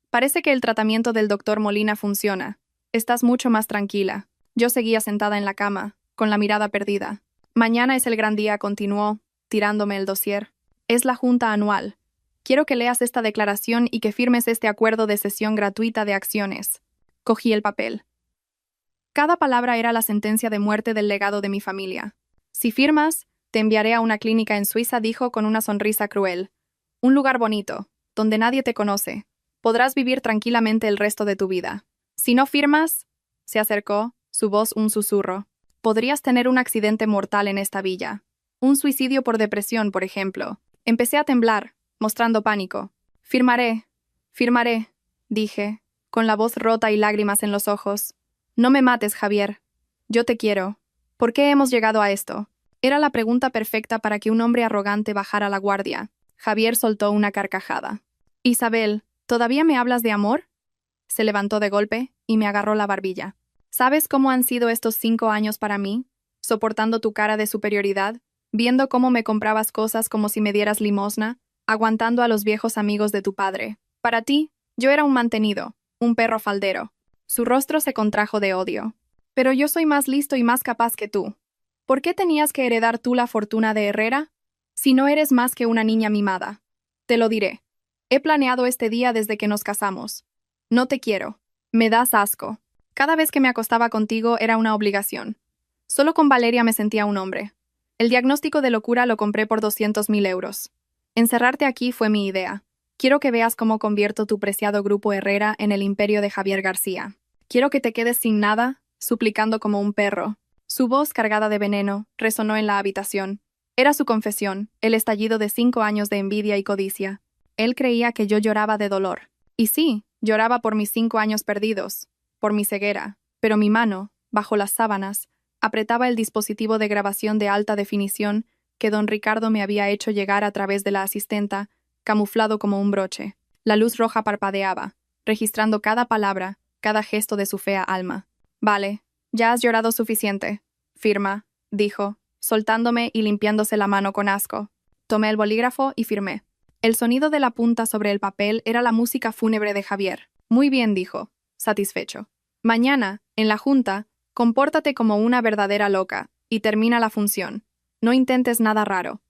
Parece que el tratamiento del doctor Molina funciona. Estás mucho más tranquila. Yo seguía sentada en la cama, con la mirada perdida. Mañana es el gran día, continuó, tirándome el dossier. Es la junta anual. Quiero que leas esta declaración y que firmes este acuerdo de cesión gratuita de acciones. Cogí el papel. Cada palabra era la sentencia de muerte del legado de mi familia. Si firmas, te enviaré a una clínica en Suiza, dijo con una sonrisa cruel. Un lugar bonito, donde nadie te conoce. Podrás vivir tranquilamente el resto de tu vida. Si no firmas, se acercó, su voz un susurro. Podrías tener un accidente mortal en esta villa. Un suicidio por depresión, por ejemplo. Empecé a temblar, mostrando pánico. Firmaré, dije, con la voz rota y lágrimas en los ojos. No me mates, Javier. Yo te quiero. ¿Por qué hemos llegado a esto? Era la pregunta perfecta para que un hombre arrogante bajara la guardia. Javier soltó una carcajada. Isabel, ¿todavía me hablas de amor? Se levantó de golpe y me agarró la barbilla. ¿Sabes cómo han sido estos 5 años para mí? Soportando tu cara de superioridad, viendo cómo me comprabas cosas como si me dieras limosna, aguantando a los viejos amigos de tu padre. Para ti, yo era un mantenido, un perro faldero. Su rostro se contrajo de odio. Pero yo soy más listo y más capaz que tú. ¿Por qué tenías que heredar tú la fortuna de Herrera? Si no eres más que una niña mimada. Te lo diré. He planeado este día desde que nos casamos. No te quiero. Me das asco. Cada vez que me acostaba contigo era una obligación. Solo con Valeria me sentía un hombre. El diagnóstico de locura lo compré por 200.000 euros. Encerrarte aquí fue mi idea. Quiero que veas cómo convierto tu preciado Grupo Herrera en el imperio de Javier García. Quiero que te quedes sin nada, suplicando como un perro. Su voz cargada de veneno resonó en la habitación. Era su confesión, el estallido de 5 años de envidia y codicia. Él creía que yo lloraba de dolor. Y sí, lloraba por mis 5 años perdidos, por mi ceguera, pero mi mano, bajo las sábanas, apretaba el dispositivo de grabación de alta definición que don Ricardo me había hecho llegar a través de la asistenta, camuflado como un broche. La luz roja parpadeaba, registrando cada palabra, cada gesto de su fea alma. Vale, ya has llorado suficiente. Firma, dijo, soltándome y limpiándose la mano con asco. Tomé el bolígrafo y firmé. El sonido de la punta sobre el papel era la música fúnebre de Javier. Muy bien, dijo, satisfecho. Mañana, en la junta, compórtate como una verdadera loca y termina la función. No intentes nada raro.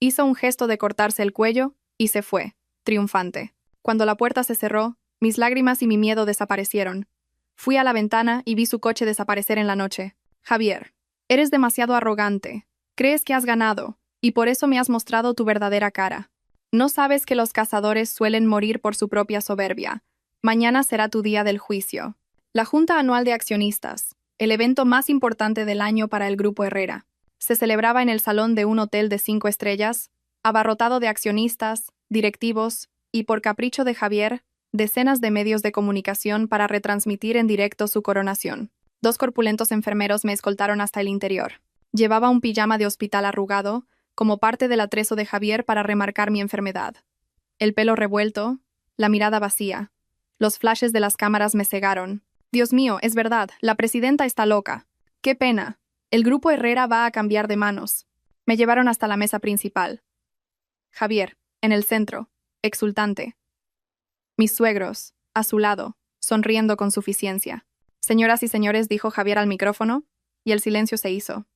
Hizo un gesto de cortarse el cuello y se fue, triunfante. Cuando la puerta se cerró, mis lágrimas y mi miedo desaparecieron. Fui a la ventana y vi su coche desaparecer en la noche. Javier, eres demasiado arrogante. Crees que has ganado, y por eso me has mostrado tu verdadera cara. No sabes que los cazadores suelen morir por su propia soberbia. Mañana será tu día del juicio. La Junta Anual de Accionistas, el evento más importante del año para el Grupo Herrera, se celebraba en el salón de un hotel de 5 estrellas, abarrotado de accionistas, directivos y, por capricho de Javier, decenas de medios de comunicación para retransmitir en directo su coronación. 2 corpulentos enfermeros me escoltaron hasta el interior. Llevaba un pijama de hospital arrugado, como parte del atrezo de Javier para remarcar mi enfermedad. El pelo revuelto, la mirada vacía. Los flashes de las cámaras me cegaron. Dios mío, es verdad, la presidenta está loca. ¡Qué pena! El Grupo Herrera va a cambiar de manos. Me llevaron hasta la mesa principal. Javier, en el centro, exultante. Mis suegros, a su lado, sonriendo con suficiencia. Señoras y señores, dijo Javier al micrófono, y el silencio se hizo.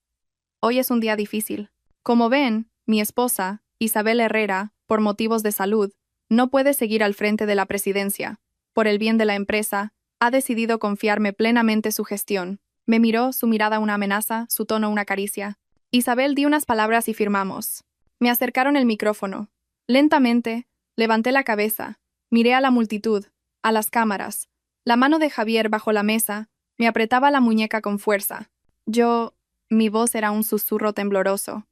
Hoy es un día difícil. Como ven, mi esposa, Isabel Herrera, por motivos de salud, no puede seguir al frente de la presidencia. Por el bien de la empresa, ha decidido confiarme plenamente su gestión. Me miró, su mirada una amenaza, su tono una caricia. Isabel dio unas palabras y firmamos. Me acercaron el micrófono. Lentamente, levanté la cabeza. Miré a la multitud, a las cámaras. La mano de Javier bajo la mesa me apretaba la muñeca con fuerza. Mi voz era un susurro tembloroso.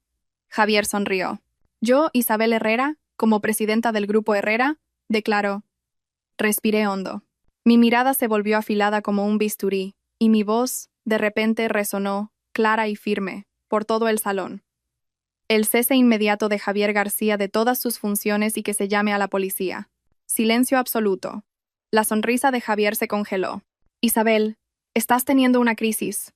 Javier sonrió. Yo, Isabel Herrera, como presidenta del Grupo Herrera, declaró. Respiré hondo. Mi mirada se volvió afilada como un bisturí, y mi voz, de repente, resonó, clara y firme, por todo el salón. El cese inmediato de Javier García de todas sus funciones y que se llame a la policía. Silencio absoluto. La sonrisa de Javier se congeló. Isabel, estás teniendo una crisis.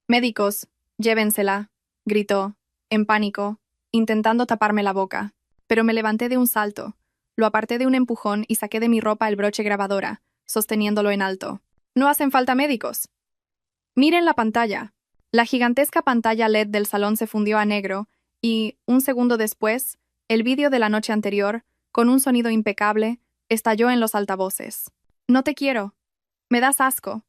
Médicos, llévensela, gritó, en pánico, intentando taparme la boca. Pero me levanté de un salto, lo aparté de un empujón y saqué de mi ropa el broche grabadora, sosteniéndolo en alto. No hacen falta médicos. Miren la pantalla. La gigantesca pantalla LED del salón se fundió a negro y, un segundo después, el vídeo de la noche anterior, con un sonido impecable, estalló en los altavoces. No te quiero. Me das asco.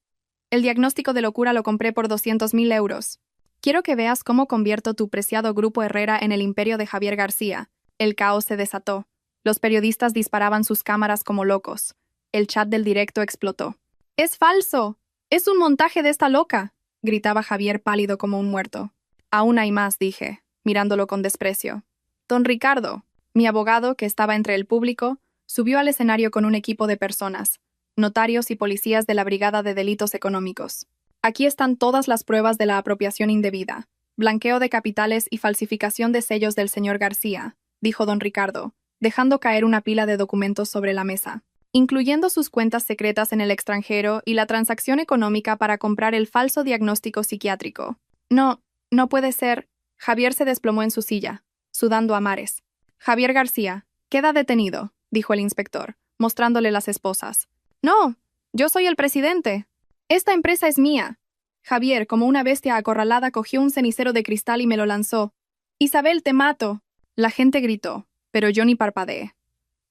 El diagnóstico de locura lo compré por 200.000 euros. Quiero que veas cómo convierto tu preciado Grupo Herrera en el imperio de Javier García. El caos se desató. Los periodistas disparaban sus cámaras como locos. El chat del directo explotó. ¡Es falso! ¡Es un montaje de esta loca!, gritaba Javier pálido como un muerto. Aún hay más, dije, mirándolo con desprecio. Don Ricardo, mi abogado, que estaba entre el público, subió al escenario con un equipo de personas, notarios y policías de la Brigada de Delitos Económicos. Aquí están todas las pruebas de la apropiación indebida, blanqueo de capitales y falsificación de sellos del señor García, dijo don Ricardo, dejando caer una pila de documentos sobre la mesa, incluyendo sus cuentas secretas en el extranjero y la transacción económica para comprar el falso diagnóstico psiquiátrico. No puede ser. Javier se desplomó en su silla, sudando a mares. Javier García, queda detenido, dijo el inspector, mostrándole las esposas. No, yo soy el presidente. Esta empresa es mía. Javier, como una bestia acorralada, cogió un cenicero de cristal y me lo lanzó. Isabel, te mato. La gente gritó, pero yo ni parpadeé.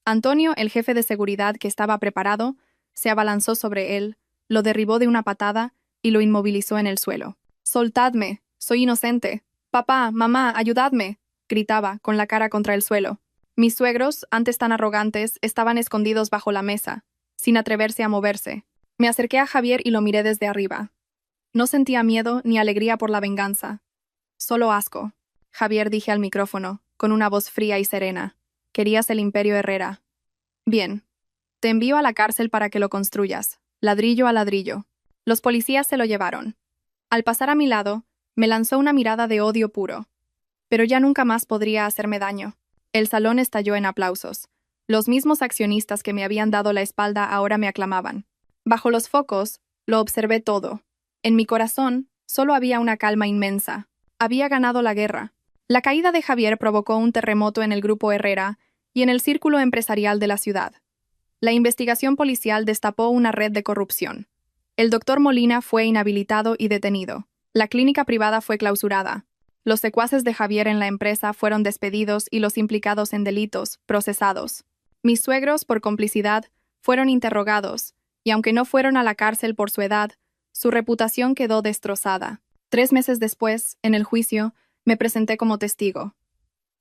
Antonio, el jefe de seguridad que estaba preparado, se abalanzó sobre él, lo derribó de una patada y lo inmovilizó en el suelo. Soltadme, soy inocente. Papá, mamá, ayudadme, gritaba, con la cara contra el suelo. Mis suegros, antes tan arrogantes, estaban escondidos bajo la mesa, sin atreverse a moverse. Me acerqué a Javier y lo miré desde arriba. No sentía miedo ni alegría por la venganza. Solo asco. Javier, dije al micrófono, con una voz fría y serena. Querías el Imperio Herrera. Bien. Te envío a la cárcel para que lo construyas, ladrillo a ladrillo. Los policías se lo llevaron. Al pasar a mi lado, me lanzó una mirada de odio puro. Pero ya nunca más podría hacerme daño. El salón estalló en aplausos. Los mismos accionistas que me habían dado la espalda ahora me aclamaban. Bajo los focos, lo observé todo. En mi corazón, solo había una calma inmensa. Había ganado la guerra. La caída de Javier provocó un terremoto en el grupo Herrera y en el círculo empresarial de la ciudad. La investigación policial destapó una red de corrupción. El doctor Molina fue inhabilitado y detenido. La clínica privada fue clausurada. Los secuaces de Javier en la empresa fueron despedidos y los implicados en delitos, procesados. Mis suegros, por complicidad, fueron interrogados, y aunque no fueron a la cárcel por su edad, su reputación quedó destrozada. 3 meses después, en el juicio, me presenté como testigo.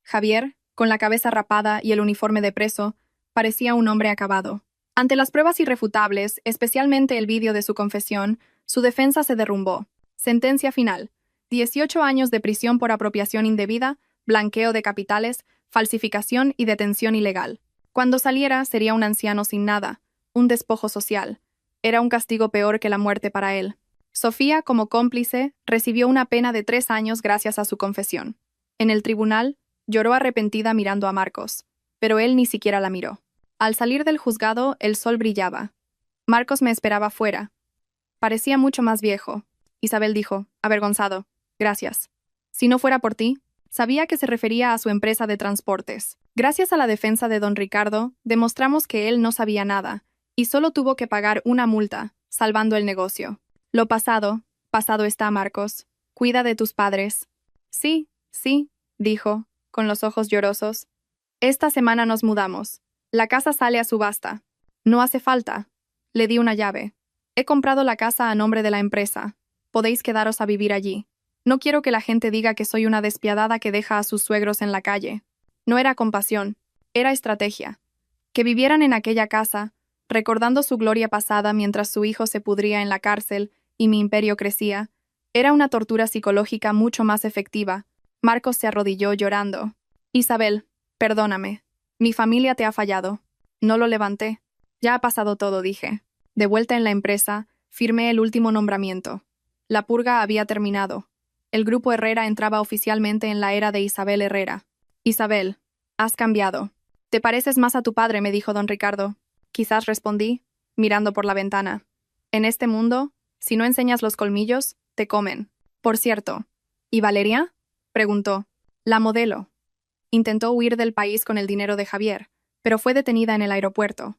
Javier, con la cabeza rapada y el uniforme de preso, parecía un hombre acabado. Ante las pruebas irrefutables, especialmente el vídeo de su confesión, su defensa se derrumbó. Sentencia final: 18 años de prisión por apropiación indebida, blanqueo de capitales, falsificación y detención ilegal. Cuando saliera, sería un anciano sin nada, un despojo social. Era un castigo peor que la muerte para él. Sofía, como cómplice, recibió una pena de 3 años gracias a su confesión. En el tribunal, lloró arrepentida mirando a Marcos, pero él ni siquiera la miró. Al salir del juzgado, el sol brillaba. Marcos me esperaba fuera. Parecía mucho más viejo. Isabel dijo, avergonzado, gracias. Si no fuera por ti, sabía que se refería a su empresa de transportes. Gracias a la defensa de don Ricardo, demostramos que él no sabía nada, y solo tuvo que pagar una multa, salvando el negocio. Lo pasado, pasado está, Marcos. Cuida de tus padres. Sí, dijo, con los ojos llorosos. Esta semana nos mudamos. La casa sale a subasta. No hace falta. Le di una llave. He comprado la casa a nombre de la empresa. Podéis quedaros a vivir allí. No quiero que la gente diga que soy una despiadada que deja a sus suegros en la calle. No era compasión, era estrategia. Que vivieran en aquella casa, recordando su gloria pasada mientras su hijo se pudría en la cárcel y mi imperio crecía, era una tortura psicológica mucho más efectiva. Marcos se arrodilló llorando. Isabel, perdóname. Mi familia te ha fallado. No lo levanté. Ya ha pasado todo, dije. De vuelta en la empresa, firmé el último nombramiento. La purga había terminado. El grupo Herrera entraba oficialmente en la era de Isabel Herrera. Isabel, has cambiado. Te pareces más a tu padre, me dijo don Ricardo. Quizás, respondí, mirando por la ventana. En este mundo, si no enseñas los colmillos, te comen. Por cierto, ¿y Valeria? Preguntó. La modelo. Intentó huir del país con el dinero de Javier, pero fue detenida en el aeropuerto.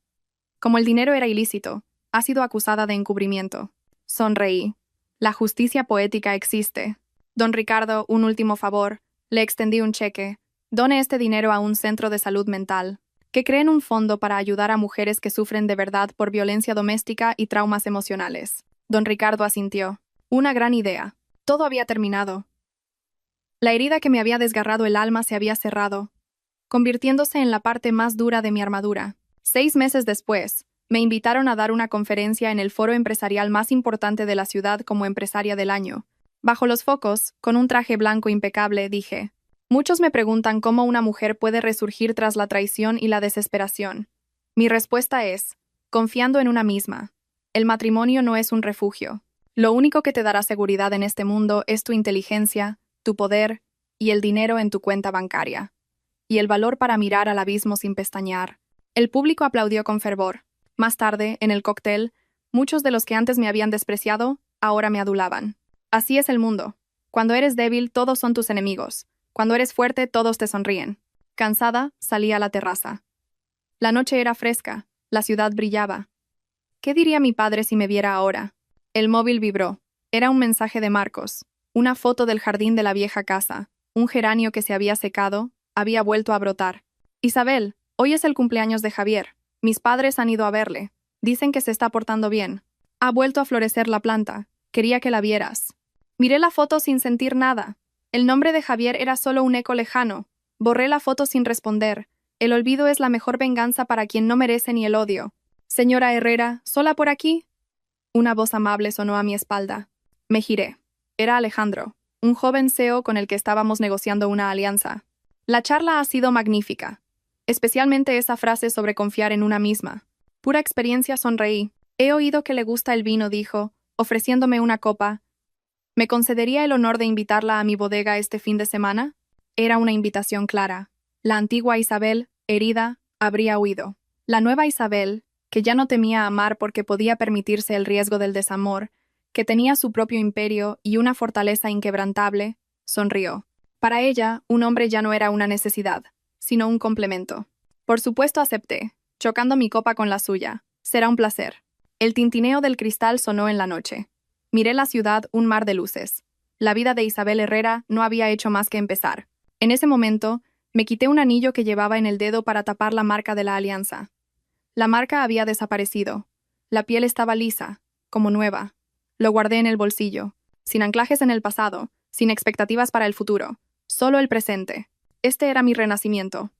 Como el dinero era ilícito, ha sido acusada de encubrimiento. Sonreí. La justicia poética existe. Don Ricardo, un último favor. Le extendí un cheque. Done este dinero a un centro de salud mental, que creen un fondo para ayudar a mujeres que sufren de verdad por violencia doméstica y traumas emocionales. Don Ricardo asintió. Una gran idea. Todo había terminado. La herida que me había desgarrado el alma se había cerrado, convirtiéndose en la parte más dura de mi armadura. 6 meses después, me invitaron a dar una conferencia en el foro empresarial más importante de la ciudad como empresaria del año. Bajo los focos, con un traje blanco impecable, dije: muchos me preguntan cómo una mujer puede resurgir tras la traición y la desesperación. Mi respuesta es: confiando en una misma. El matrimonio no es un refugio. Lo único que te dará seguridad en este mundo es tu inteligencia, tu poder y el dinero en tu cuenta bancaria. Y el valor para mirar al abismo sin pestañear. El público aplaudió con fervor. Más tarde, en el cóctel, muchos de los que antes me habían despreciado, ahora me adulaban. Así es el mundo. Cuando eres débil, todos son tus enemigos. Cuando eres fuerte, todos te sonríen. Cansada, salí a la terraza. La noche era fresca, la ciudad brillaba. ¿Qué diría mi padre si me viera ahora? El móvil vibró. Era un mensaje de Marcos. Una foto del jardín de la vieja casa. Un geranio que se había secado, había vuelto a brotar. Isabel, hoy es el cumpleaños de Javier. Mis padres han ido a verle. Dicen que se está portando bien. Ha vuelto a florecer la planta. Quería que la vieras. Miré la foto sin sentir nada. El nombre de Javier era solo un eco lejano. Borré la foto sin responder. El olvido es la mejor venganza para quien no merece ni el odio. Señora Herrera, ¿sola por aquí? Una voz amable sonó a mi espalda. Me giré. Era Alejandro, un joven CEO con el que estábamos negociando una alianza. La charla ha sido magnífica. Especialmente esa frase sobre confiar en una misma. Pura experiencia, sonreí. He oído que le gusta el vino, dijo, ofreciéndome una copa. ¿Me concedería el honor de invitarla a mi bodega este fin de semana? Era una invitación clara. La antigua Isabel, herida, habría huido. La nueva Isabel, que ya no temía amar porque podía permitirse el riesgo del desamor, que tenía su propio imperio y una fortaleza inquebrantable, sonrió. Para ella, un hombre ya no era una necesidad, sino un complemento. Por supuesto acepté, chocando mi copa con la suya. Será un placer. El tintineo del cristal sonó en la noche. Miré la ciudad, un mar de luces. La vida de Isabel Herrera no había hecho más que empezar. En ese momento, me quité un anillo que llevaba en el dedo para tapar la marca de la alianza. La marca había desaparecido. La piel estaba lisa, como nueva. Lo guardé en el bolsillo, sin anclajes en el pasado, sin expectativas para el futuro, solo el presente. Este era mi renacimiento.